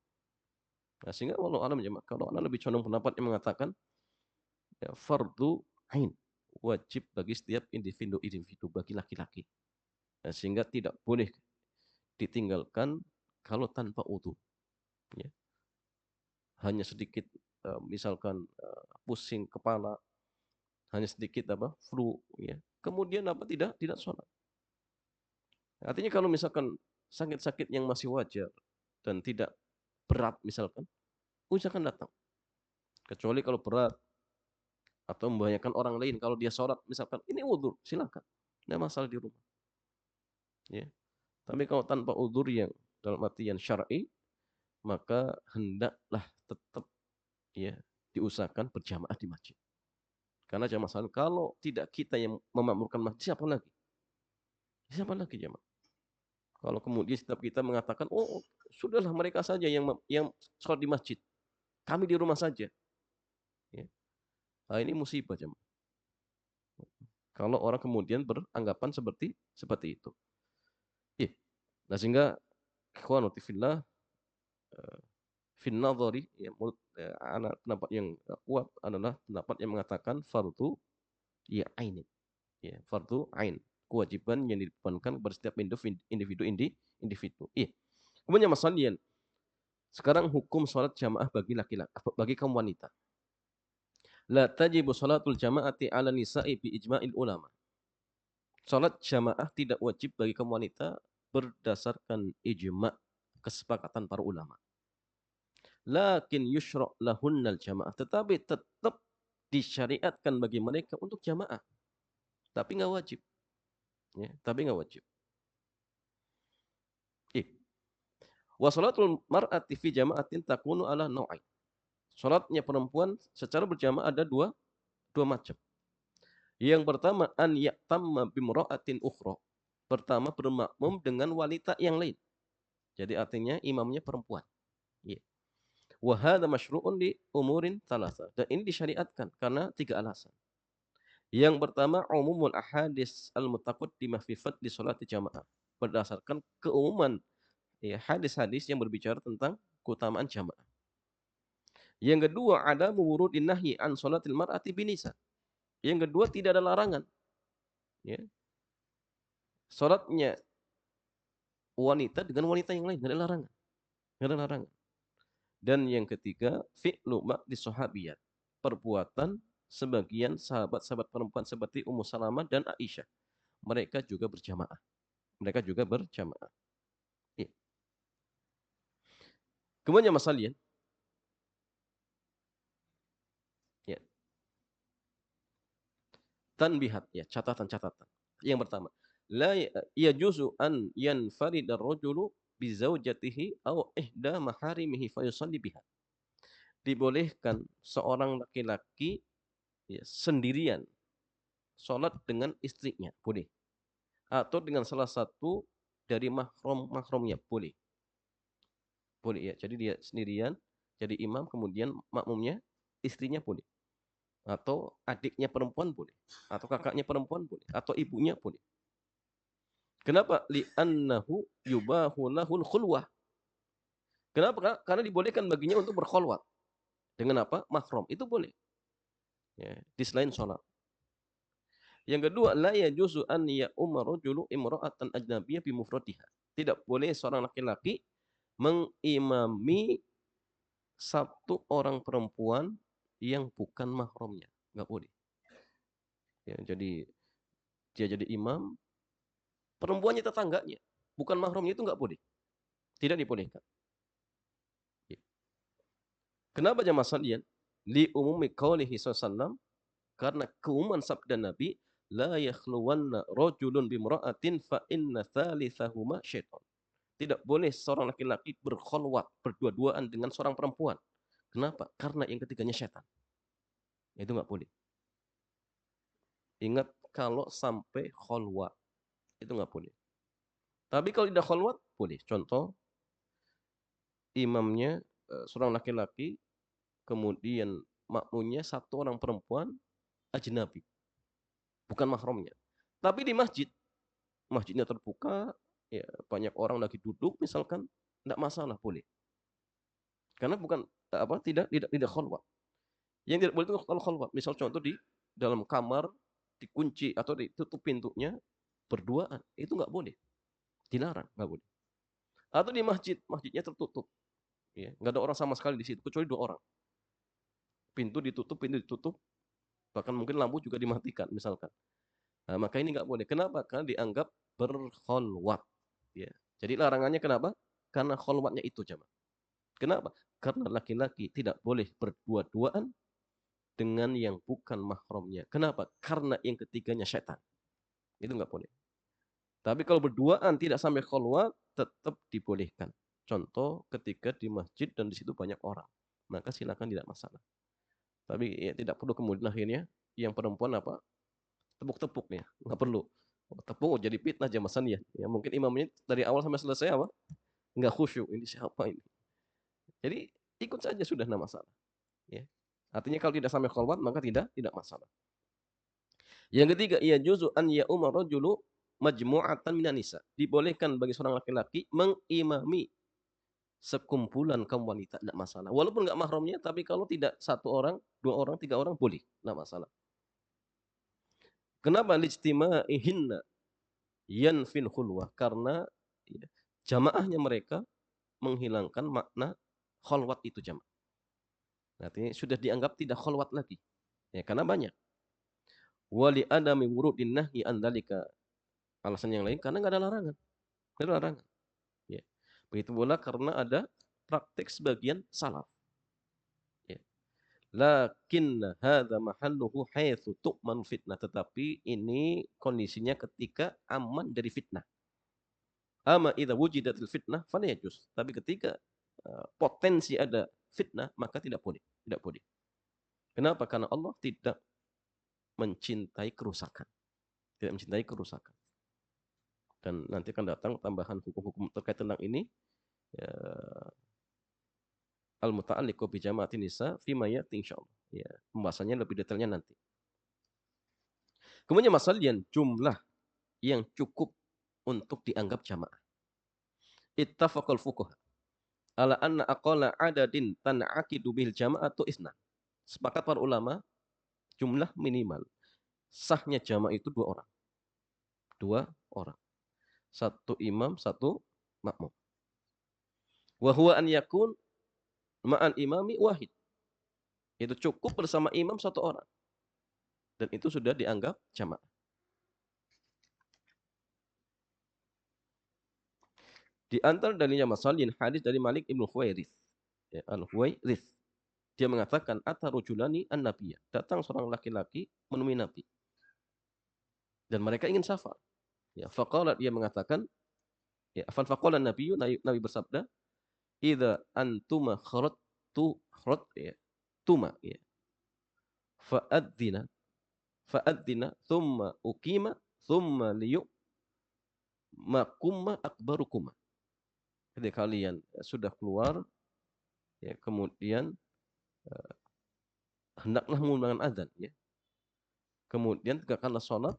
A: Nah, sehingga walau alam jemaah, kalau ana lebih condong pendapat yang mengatakan ya fardu ain, wajib bagi setiap individu bagi laki-laki. Nah, sehingga tidak boleh ditinggalkan kalau tanpa wudu. Ya. Hanya sedikit misalkan pusing kepala, hanya sedikit flu, ya. Kemudian tidak sholat. Artinya kalau misalkan sakit-sakit yang masih wajar dan tidak berat misalkan, usahakan datang. Kecuali kalau berat atau membahayakan orang lain, kalau dia sholat misalkan, ini udzur, silakan. Tidak masalah di rumah. Ya. Tapi kalau tanpa udzur yang dalam artian syar'i, maka hendaklah tetap ya diusahakan berjamaah di masjid. Karena jamaah salat, kalau tidak kita yang memakmurkan masjid, siapa lagi? Siapa lagi jamaah? Kalau kemudian setiap kita mengatakan, oh sudahlah mereka saja yang sholat di masjid, kami di rumah saja. Ya. Nah, ini musibah jemaah. Kalau orang kemudian beranggapan seperti itu. Ya. Nah, sehingga ikhwani fillah, fin nadhari, ya, menurut anak pendapat yang kuat adalah pendapat yang mengatakan fardu ya ain. Ya, fardu ain, kewajiban yang dibebankan kepada setiap individu. Iya. Kemudian Mas Salian, sekarang hukum sholat jamaah bagi laki-laki, bagi kaum wanita. La tajibu sholatul jama'ati 'ala nisa'i bi ijma'il ulama. Salat jamaah tidak wajib bagi kaum wanita berdasarkan ijma', kesepakatan para ulama. Lakin yushra' lahunnal jamaah, tetapi tetap disyariatkan bagi mereka untuk jamaah. Tapi enggak wajib. Ya, tapi enggak wajib. Wa sholatul mar'ati fi jama'atin takunu 'ala naw'ain. Salatnya perempuan secara berjamaah ada dua macam. Yang pertama, an ya'tamma bimra'atin ukhra. Pertama, bermakmum dengan wanita yang lain. Jadi artinya imamnya perempuan. Ya. Wa hadza masyru'un li umurin thalatha. Dan ini disyariatkan karena 3 alasan. Yang pertama, umumul ahadits al-mutaqaddimah fi fadli sholati jamaah. Berdasarkan keumuman ya hadis-hadis yang berbicara tentang keutamaan jamaah. Yang kedua, ada wurudin nahyi an sholatil mar'ati binisa. Yang kedua, tidak ada larangan. Ya. Salatnya wanita dengan wanita yang lain, tidak ada larangan. Tidak ada larangan. Dan yang ketiga, fi'lu ba'di sahabiyat. Perbuatan sebagian sahabat-sahabat perempuan seperti Ummu Salamah dan Aisyah. Mereka juga berjamaah. Mereka juga berjamaah. Ya. Kemudian Mas Salian, ya, tanbihat, ya, catatan-catatan. Yang pertama, la yajuzu an yanfarida ar-rajulu bi zaujatihi aw ihda maharimihi fa yusalli biha. Dibolehkan seorang laki-laki ya, sendirian sholat dengan istrinya, boleh. Atau dengan salah satu dari mahram-mahramnya, boleh. Boleh ya. Jadi dia sendirian jadi imam, kemudian makmumnya istrinya boleh. Atau adiknya perempuan boleh. Atau kakaknya perempuan boleh. Atau ibunya boleh. Kenapa? Li'annahu yubahu lahul khulwah. Kenapa? Karena dibolehkan baginya untuk berkhulwat. Dengan apa? Mahram. Itu boleh. Ya, di selain sholat. Yang kedua, la yajuzu an ya'umma rajulu imra'atan ajnabiyyah bi mufradiha. Tidak boleh seorang laki-laki mengimami satu orang perempuan yang bukan mahramnya. Enggak boleh. Ya, jadi dia jadi imam, perempuannya tetangganya, bukan mahramnya, itu enggak boleh. Tidak dibolehkan. Ya. Kenapa jamaah sekalian? Li umumi qaulihi sallallahu, karena keumuman sabda Nabi, la yakhluwanna rajulun bimra'atin fa inna thalithahuma syaitan. Tidak boleh seorang laki-laki berkholwat, berdua-duaan dengan seorang perempuan. Kenapa? Karena yang ketiganya syaitan. Itu enggak boleh. Ingat, kalau sampai kholwat, itu enggak boleh. Tapi kalau tidak kholwat, boleh. Contoh, imamnya seorang laki-laki, kemudian makmumnya satu orang perempuan ajnabi, bukan mahramnya. Tapi di masjid, masjidnya terbuka, ya banyak orang lagi duduk misalkan, enggak masalah, boleh. Karena bukan tidak kholwat. Yang tidak boleh itu kalau kholwat. Misal contoh di dalam kamar dikunci atau ditutup pintunya berduaan, itu enggak boleh. Dilarang, enggak boleh. Atau di masjid, masjidnya tertutup. Ya, enggak ada orang sama sekali di situ kecuali 2 orang. Pintu ditutup, bahkan mungkin lampu juga dimatikan misalkan. Nah, maka ini enggak boleh. Kenapa? Karena dianggap berkholwat. Ya. Jadi larangannya kenapa? Karena kholwatnya itu, jemaah. Kenapa? Karena laki-laki tidak boleh berdua-duaan dengan yang bukan mahramnya. Kenapa? Karena yang ketiganya syaitan. Itu enggak boleh. Tapi kalau berduaan tidak sampai kholwat, tetap dibolehkan. Contoh ketika di masjid dan di situ banyak orang, maka silakan, tidak masalah. Tapi ya tidak perlu kemudian akhirnya yang perempuan apa? Tepuk-tepuk ya, enggak perlu. Tepuk jadi fitnah jamaah ya. Ya mungkin imamnya dari awal sampai selesai apa? Enggak khusyuk. Ini siapa ini? Jadi ikut saja sudah, enggak masalah. Ya. Artinya kalau tidak sampai kholwat maka tidak masalah. Yang ketiga, yajuzu an ya'umma rajulu majmu'atan minan nisa. Dibolehkan bagi seorang laki-laki mengimami sekumpulan kaum wanita, tidak masalah. Walaupun enggak mahramnya, tapi kalau tidak 1 orang, 2 orang, 3 orang boleh, enggak masalah. Kenapa? Lijtima'ihinna yanfil khulwah. Karena ya, jamaahnya mereka menghilangkan makna kholwat itu, jamaah. Artinya sudah dianggap tidak kholwat lagi. Ya, karena banyak. Wali adami wurudin nahyi an dzalika. Alasan yang lain karena enggak ada larangan. Enggak ada larangan. Ya. Begitu pula karena ada praktik sebagian salaf. Ya. Lakinna hadza mahalluhu haitsu tu'man fitnah. Tetapi ini kondisinya ketika aman dari fitnah. Ama idza wujidatil fitnah fala yajuz. Tapi ketika potensi ada fitnah, maka tidak boleh, tidak boleh. Kenapa? Karena Allah tidak mencintai kerusakan. Tidak mencintai kerusakan. Dan nanti akan datang tambahan hukum-hukum terkait tentang ini. Ya, al-muta'alliqu bi jama'atin nisa fi ma ya'ti insyaallah. Ya, pembahasannya lebih detailnya nanti. Kemudian masalah jumlah yang cukup untuk dianggap jamaah. Ittafaqal fuqaha ala anna aqalla adadin tan'aqidu bil jama'atu isna. Sepakat para ulama, jumlah minimal sahnya jamaah itu 2 orang. 2 orang. 1 imam, 1 makmum. Wa huwa an yakun ma'al imami wahid. Itu cukup bersama imam 1 orang. Dan itu sudah dianggap jamaah. Di antara dalilnya masalin hadis dari Malik Ibnu Huwairits. Ya, Al-Huwairits. Dia mengatakan atarujulani an-nabiyya. Datang seorang laki-laki menemui Nabi. Dan mereka ingin safar. Ya, faqala dia mengatakan, ya, faqala Nabiyyu, Nabi bersabda, "Idza antuma kharat ya, tuma ya, fa'adzina tsumma uqima tsumma makumma akbarukuma." Ketika kalian sudah keluar, ya, kemudian hendaklah mengumandangkan azan, ya. Kemudian tegakkanlah sholat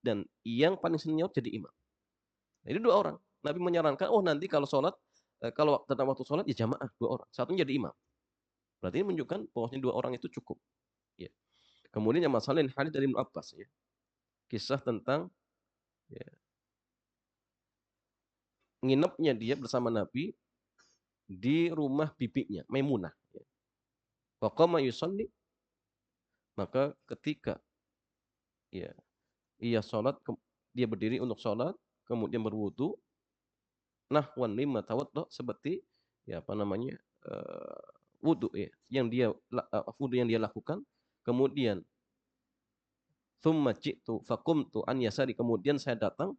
A: dan yang paling senior jadi imam. Nah, ini 2 orang. Nabi menyarankan, oh nanti kalau sholat, kalau tentang waktu sholat ya jamaah 2 orang, satunya jadi imam. Berarti ini menunjukkan bahwasanya 2 orang itu cukup. Ya. Kemudian yang masalah ini hadis dari Ibnu Abbas, ya. Kisah tentang, ya, nginepnya dia bersama Nabi di rumah bibinya Maimunah. Ya. Faqama yusalli, maka ketika, ya, ia sholat, dia berdiri untuk sholat, kemudian berwudu, nahwan mimma tawaddo, seperti, ya, apa namanya, wudu, ya, wudu yang dia lakukan, kemudian tsumma ji'tu faqumtu an yasari, kemudian saya datang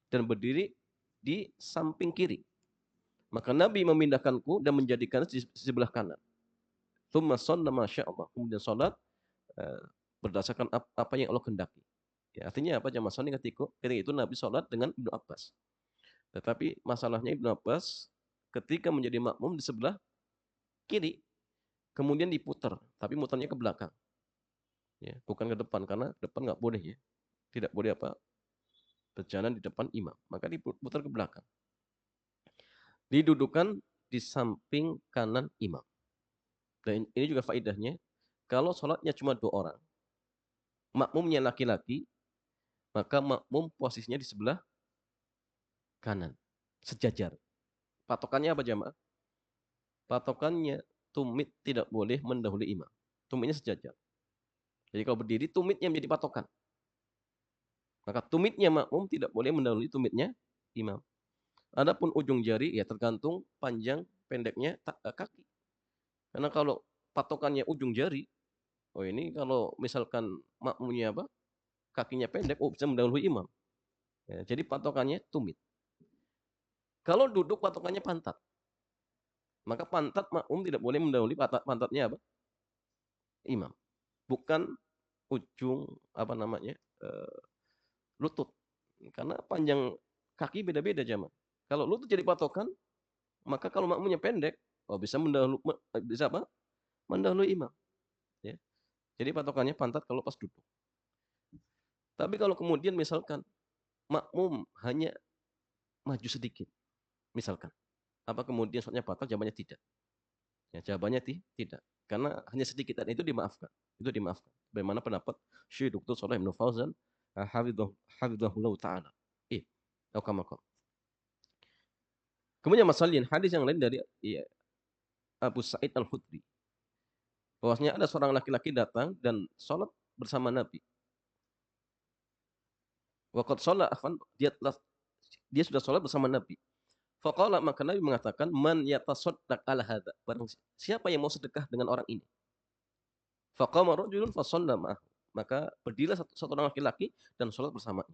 A: dan berdiri di samping kiri. Maka Nabi memindahkanku dan menjadikannya di sebelah kanan. Tsumma shalla masyaallah, kemudian salat berdasarkan apa yang Allah kehendaki. Ya, artinya apa jamaah sekalian, ketika itu Nabi salat dengan Ibnu Abbas. Tetapi masalahnya Ibnu Abbas ketika menjadi makmum di sebelah kiri, kemudian diputar, tapi mutarnya ke belakang. Ya, bukan ke depan, karena depan nggak boleh, ya. Tidak boleh apa? Berjalan di depan imam, maka diputar ke belakang. Didudukan di samping kanan imam. Dan ini juga faedahnya, kalau sholatnya cuma 2 orang, makmumnya laki-laki, maka makmum posisinya di sebelah kanan, sejajar. Patokannya apa jamaah? Patokannya tumit tidak boleh mendahului imam. Tumitnya sejajar. Jadi kalau berdiri, tumitnya menjadi patokan. Maka tumitnya makmum tidak boleh mendahului tumitnya imam. Adapun ujung jari, ya tergantung panjang pendeknya kaki. Karena kalau patokannya ujung jari, oh ini kalau misalkan makmumnya apa? Kakinya pendek, oh bisa mendahului imam. Ya, jadi patokannya tumit. Kalau duduk patokannya pantat. Maka pantat makmum tidak boleh mendahului pantatnya apa? Imam. Bukan ujung apa namanya? Lutut. Karena panjang kaki beda-beda jamaah. Kalau lutut jadi patokan, maka kalau makmumnya pendek, oh bisa bisa apa? Mendahului imam, ya. Jadi patokannya pantat kalau pas duduk. Tapi kalau kemudian misalkan makmum hanya maju sedikit, misalkan, apa kemudian sholatnya batal? Jawabannya tidak. Ya, jawabannya tidak. Karena hanya sedikit dan itu dimaafkan. Itu dimaafkan. Bagaimana pendapat Syekh Dr. Shalih bin Fauzan hafizahullah taala. Atau kama qala. Kemudian masalah hadis yang lain dari, ya, Abu Sa'id Al-Khudri. Bahwasanya ada seorang laki-laki datang dan sholat bersama Nabi. Waqad shalla afwan, dia sudah sholat bersama Nabi. Faqala, maka Nabi mengatakan, man yatasaddaq ala hadza. Barang siapa yang mau sedekah dengan orang ini. Faqama rajulun fa shalla ma'ahu. Maka berdirilah satu orang laki-laki dan sholat bersamanya.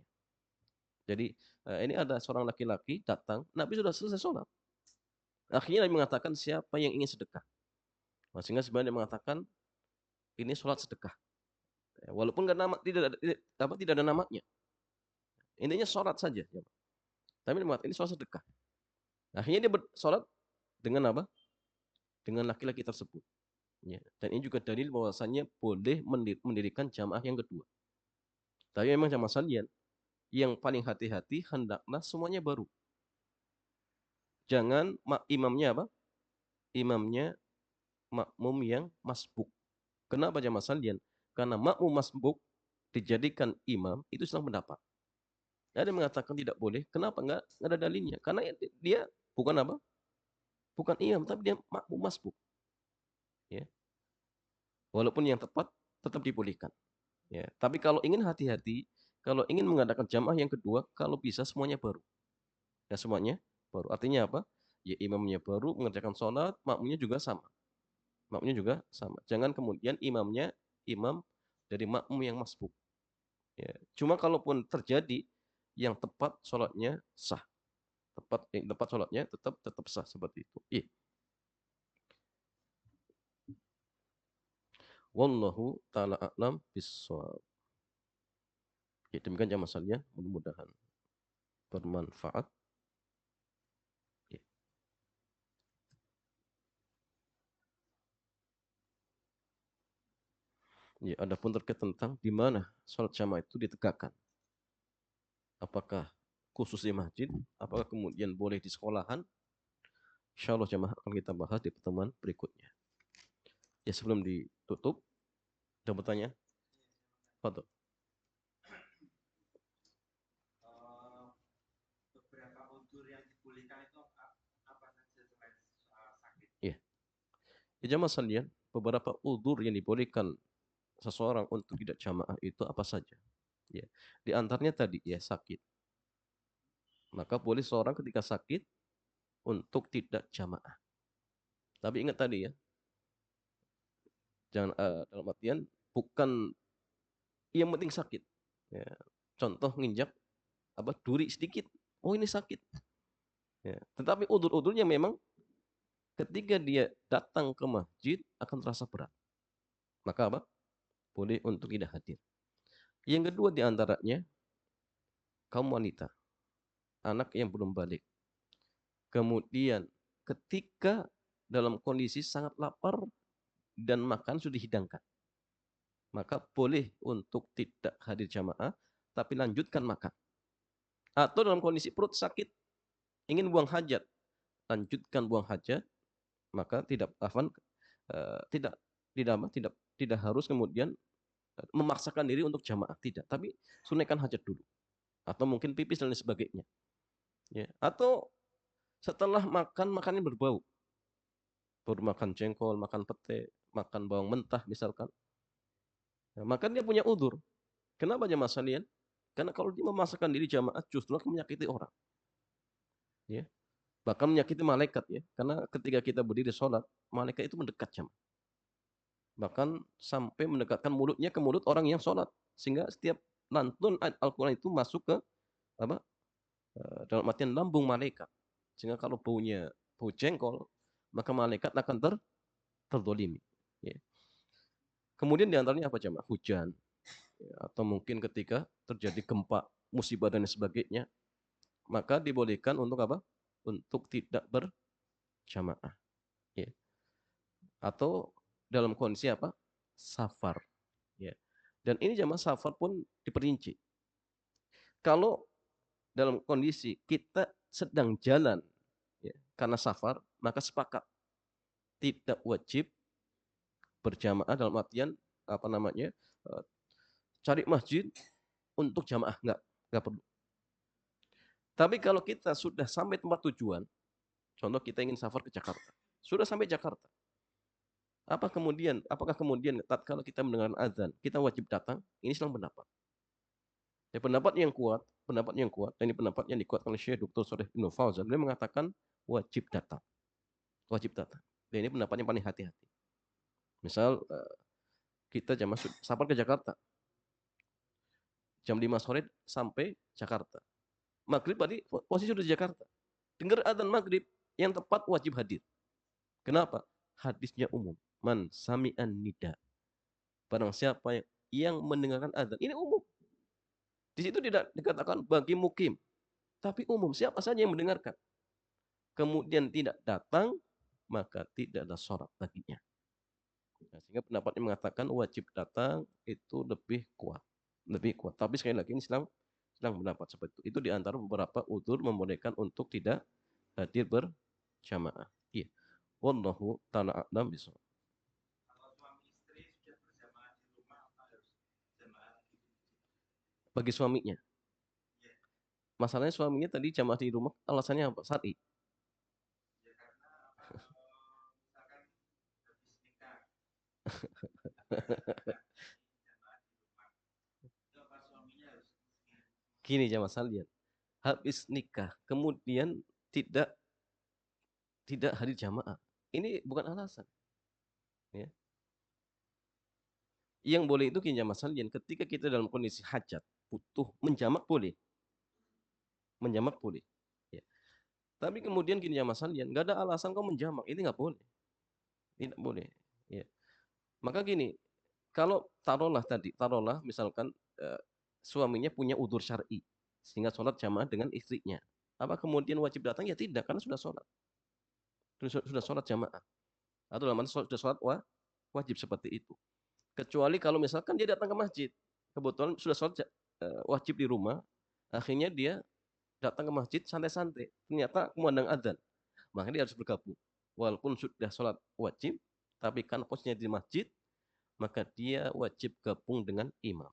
A: Jadi ini ada seorang laki-laki datang, Nabi sudah selesai sholat. Akhirnya Nabi mengatakan, siapa yang ingin sedekah? Sehingga sebenarnya mengatakan ini sholat sedekah. Walaupun tidak ada namanya. Intinya sholat saja. Tapi dia mengatakan ini sholat sedekah. Akhirnya dia sholat dengan apa? Dengan laki-laki tersebut. Ya. Dan ini juga dalil bahwasannya boleh mendirikan jamaah yang kedua. Tapi memang jamaah sekalian, yang paling hati-hati hendaklah semuanya baru. Jangan imamnya apa? Imamnya makmum yang masbuk. Kenapa jamaah sekalian? Karena makmum masbuk dijadikan imam itu salah pendapat. Ada yang mengatakan tidak boleh. Kenapa? Enggak ada dalilnya. Karena dia bukan apa? Bukan imam, tapi dia makmum masbuk. Ya. Walaupun yang tepat tetap dibolehkan. Ya. Tapi kalau ingin hati-hati, kalau ingin mengadakan jamaah yang kedua, kalau bisa semuanya baru. Ya, semuanya baru. Artinya apa? Ya, imamnya baru mengerjakan sholat, makmumnya juga sama. Makmumnya juga sama. Jangan kemudian imamnya imam dari makmum yang masbuk. Ya. Cuma kalaupun terjadi yang tepat sholatnya sah. Tepat sholatnya tetap sah seperti itu. Iya. Wallahu ta'ala a'lam bissawab. Ya, demikian jamaah sekalian, mudah-mudahan bermanfaat. Ya. Ya, adapun terkait tentang di mana sholat jamaah itu ditegakkan. Apakah khusus di masjid, apakah kemudian boleh di sekolahan? Insya Allah jamaah akan kita bahas di pertemuan berikutnya. Ya, sebelum ditutup, ada bertanya? Fadol. Beberapa udzur yang dibolehkan itu apa saja selain sakit? Iya. Ya, jamaah sekalian, beberapa udzur yang dibolehkan seseorang untuk tidak jamaah itu apa saja? Ya. Di antaranya tadi ya sakit. Maka boleh seorang ketika sakit untuk tidak jamaah. Tapi ingat tadi ya, jangan dalam artian bukan yang penting sakit. Ya. Contoh nginjak apa duri sedikit, oh ini sakit. Ya. Tetapi udur-udurnya memang ketika dia datang ke masjid akan terasa berat. Maka apa? Boleh untuk tidak hadir. Yang kedua diantaranya kaum wanita, anak yang belum balik. Kemudian ketika dalam kondisi sangat lapar dan makan sudah dihidangkan, maka boleh untuk tidak hadir jamaah, tapi lanjutkan makan. Atau dalam kondisi perut sakit, ingin buang hajat, lanjutkan buang hajat, maka tidak afan, tidak tidak harus kemudian memaksakan diri untuk jamaah, tidak. Tapi sunaikan hajat dulu, atau mungkin pipis dan lain sebagainya. Ya. Atau setelah makan makannya berbau, baru makan jengkol, makan pete, makan bawang mentah misalkan, ya, maka dia punya udur. Kenapa jamaah sekalian? Karena kalau dia memaksakan diri jamaah justru akan menyakiti orang. Ya. Bahkan menyakiti malaikat ya. Karena ketika kita berdiri sholat, malaikat itu mendekat jamaah. Bahkan sampai mendekatkan mulutnya ke mulut orang yang sholat. Sehingga setiap lantun Al-Quran itu masuk ke apa? Dalam artian lambung malaikat. Sehingga kalau baunya bau jengkol, maka malaikat akan terdolimi. Ya. Kemudian diantaranya apa jamaah? Hujan. Ya, atau mungkin ketika terjadi gempa, musibah dan sebagainya, maka dibolehkan untuk apa? Untuk tidak berjamaah. Ya. Atau dalam kondisi apa? Safar. Ya. Dan ini jamaah safar pun diperinci. Kalau dalam kondisi kita sedang jalan ya, karena safar, maka sepakat tidak wajib berjamaah dalam artian apa namanya cari masjid untuk jamaah nggak perlu. Tapi kalau kita sudah sampai tempat tujuan, contoh kita ingin safar ke Jakarta, sudah sampai Jakarta, apakah kemudian tatkala kita mendengar azan kita wajib datang? Ini silang pendapat. Ya, pendapat yang kuat, dan ini pendapat yang dikuatkan oleh Syekh Dr. Shalih bin Fauzan. Beliau mengatakan wajib datang, wajib datang. Dan ini pendapat yang paling hati-hati. Misal kita jamaah safar ke Jakarta, jam 5 sore sampai Jakarta. Maghrib tadi posisi sudah di Jakarta. Dengar adzan maghrib, yang tepat wajib hadir. Kenapa? Hadisnya umum. Man sami'an nida. Barang siapa yang mendengarkan adzan. Ini umum. Di situ tidak dikatakan bagi mukim. Tapi umum. Siapa saja yang mendengarkan. Kemudian tidak datang, maka tidak ada sholat baginya. Nah, sehingga pendapatnya mengatakan wajib datang itu lebih kuat. Lebih kuat. Tapi sekali lagi ini sedang pendapat seperti itu. Itu di antara beberapa udzur membolehkan untuk tidak hadir berjamaah. Iya. Wallahu ta'ala a'lam bishawab. Bagi suaminya. Masalahnya suaminya tadi jamaah di rumah, alasannya apa? Syar'i. Gini jamaah sekalian. Habis nikah, kemudian tidak hadir jamaah. Ini bukan alasan. Ya. Yang boleh itu gini jamaah sekalian, ketika kita dalam kondisi hajat, butuh menjamak boleh. Menjamak boleh. Ya. Tapi kemudian gini ya Mas Halyan, nggak ada alasan kau menjamak, ini nggak boleh. Tidak boleh. Ya. Maka gini, kalau taruhlah misalkan suaminya punya udzur syar'i sehingga sholat jamaah dengan istrinya. Apa kemudian wajib datang? Ya tidak, karena sudah sholat. Sudah sholat jamaah. Atau dalam arti sudah sholat wajib seperti itu. Kecuali kalau misalkan dia datang ke masjid, kebetulan sudah sholat wajib di rumah, akhirnya dia datang ke masjid santai-santai, ternyata kumandang adzan, maka dia harus bergabung. Walaupun sudah sholat wajib, tapi kan posisinya di masjid, maka dia wajib gabung dengan imam.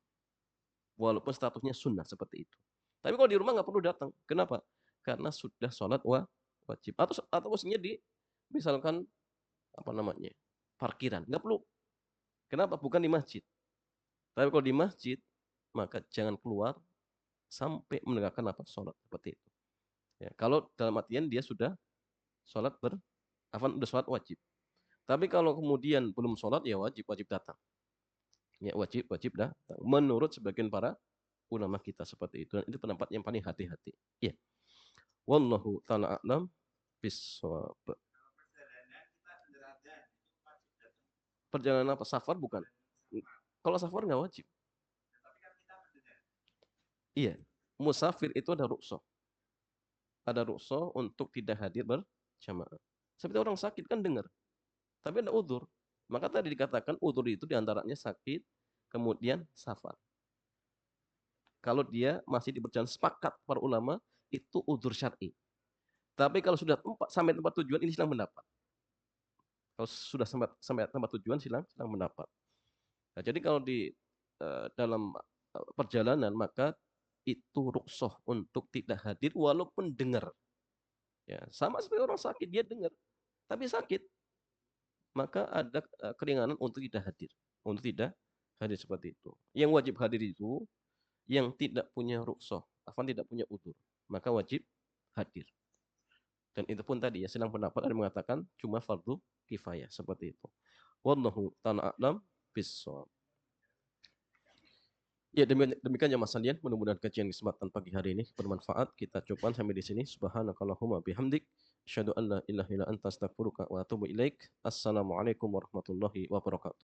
A: Walaupun statusnya sunnah seperti itu. Tapi kalau di rumah nggak perlu datang. Kenapa? Karena sudah sholat wajib. Atau posisinya di misalkan apa namanya parkiran, nggak perlu. Kenapa? Bukan di masjid. Tapi kalau di masjid, maka jangan keluar sampai menegakkan apa sholat seperti itu. Ya, kalau dalam artian dia sudah sholat sudah sholat wajib. Tapi kalau kemudian belum sholat, ya wajib datang. Ya wajib datang. Menurut sebagian para ulama kita seperti itu. Dan itu pendapat yang paling hati-hati. Ya. Wallahu ta'ala a'lam bishawab. Perjalanan apa? Safar bukan? Kalau safar nggak wajib. Iya. Musafir itu ada rukhsah. Ada rukhsah untuk tidak hadir berjamaah. Seperti orang sakit kan dengar. Tapi ada udzur. Maka tadi dikatakan udzur itu diantaranya sakit, kemudian safar. Kalau dia masih di perjalanan, sepakat para ulama itu udzur syar'i. Tapi kalau sudah sampai tempat tujuan, ini silang pendapat. Kalau sudah sampai tempat tujuan, silang pendapat. Nah, jadi kalau di dalam perjalanan, maka itu rukhsah untuk tidak hadir walaupun dengar. Ya, sama seperti orang sakit, dia dengar, tapi sakit. Maka ada keringanan untuk tidak hadir. Untuk tidak hadir seperti itu. Yang wajib hadir itu yang tidak punya rukhsah, tidak punya udzur, maka wajib hadir. Dan itu pun tadi ya silang pendapat ada mengatakan cuma fardu kifayah seperti itu. Wallahu ta'ala a'lam bishawab. Ya demikian ya Mas Salian, mudah-mudahan kajian kesempatan pagi hari ini bermanfaat. Kita cukupkan sampai di sini. Subhanakallahumma bihamdik, asyhadu an la ilaha illa anta astaghfiruka wa atubu ilaik. Assalamualaikum warahmatullahi wabarakatuh.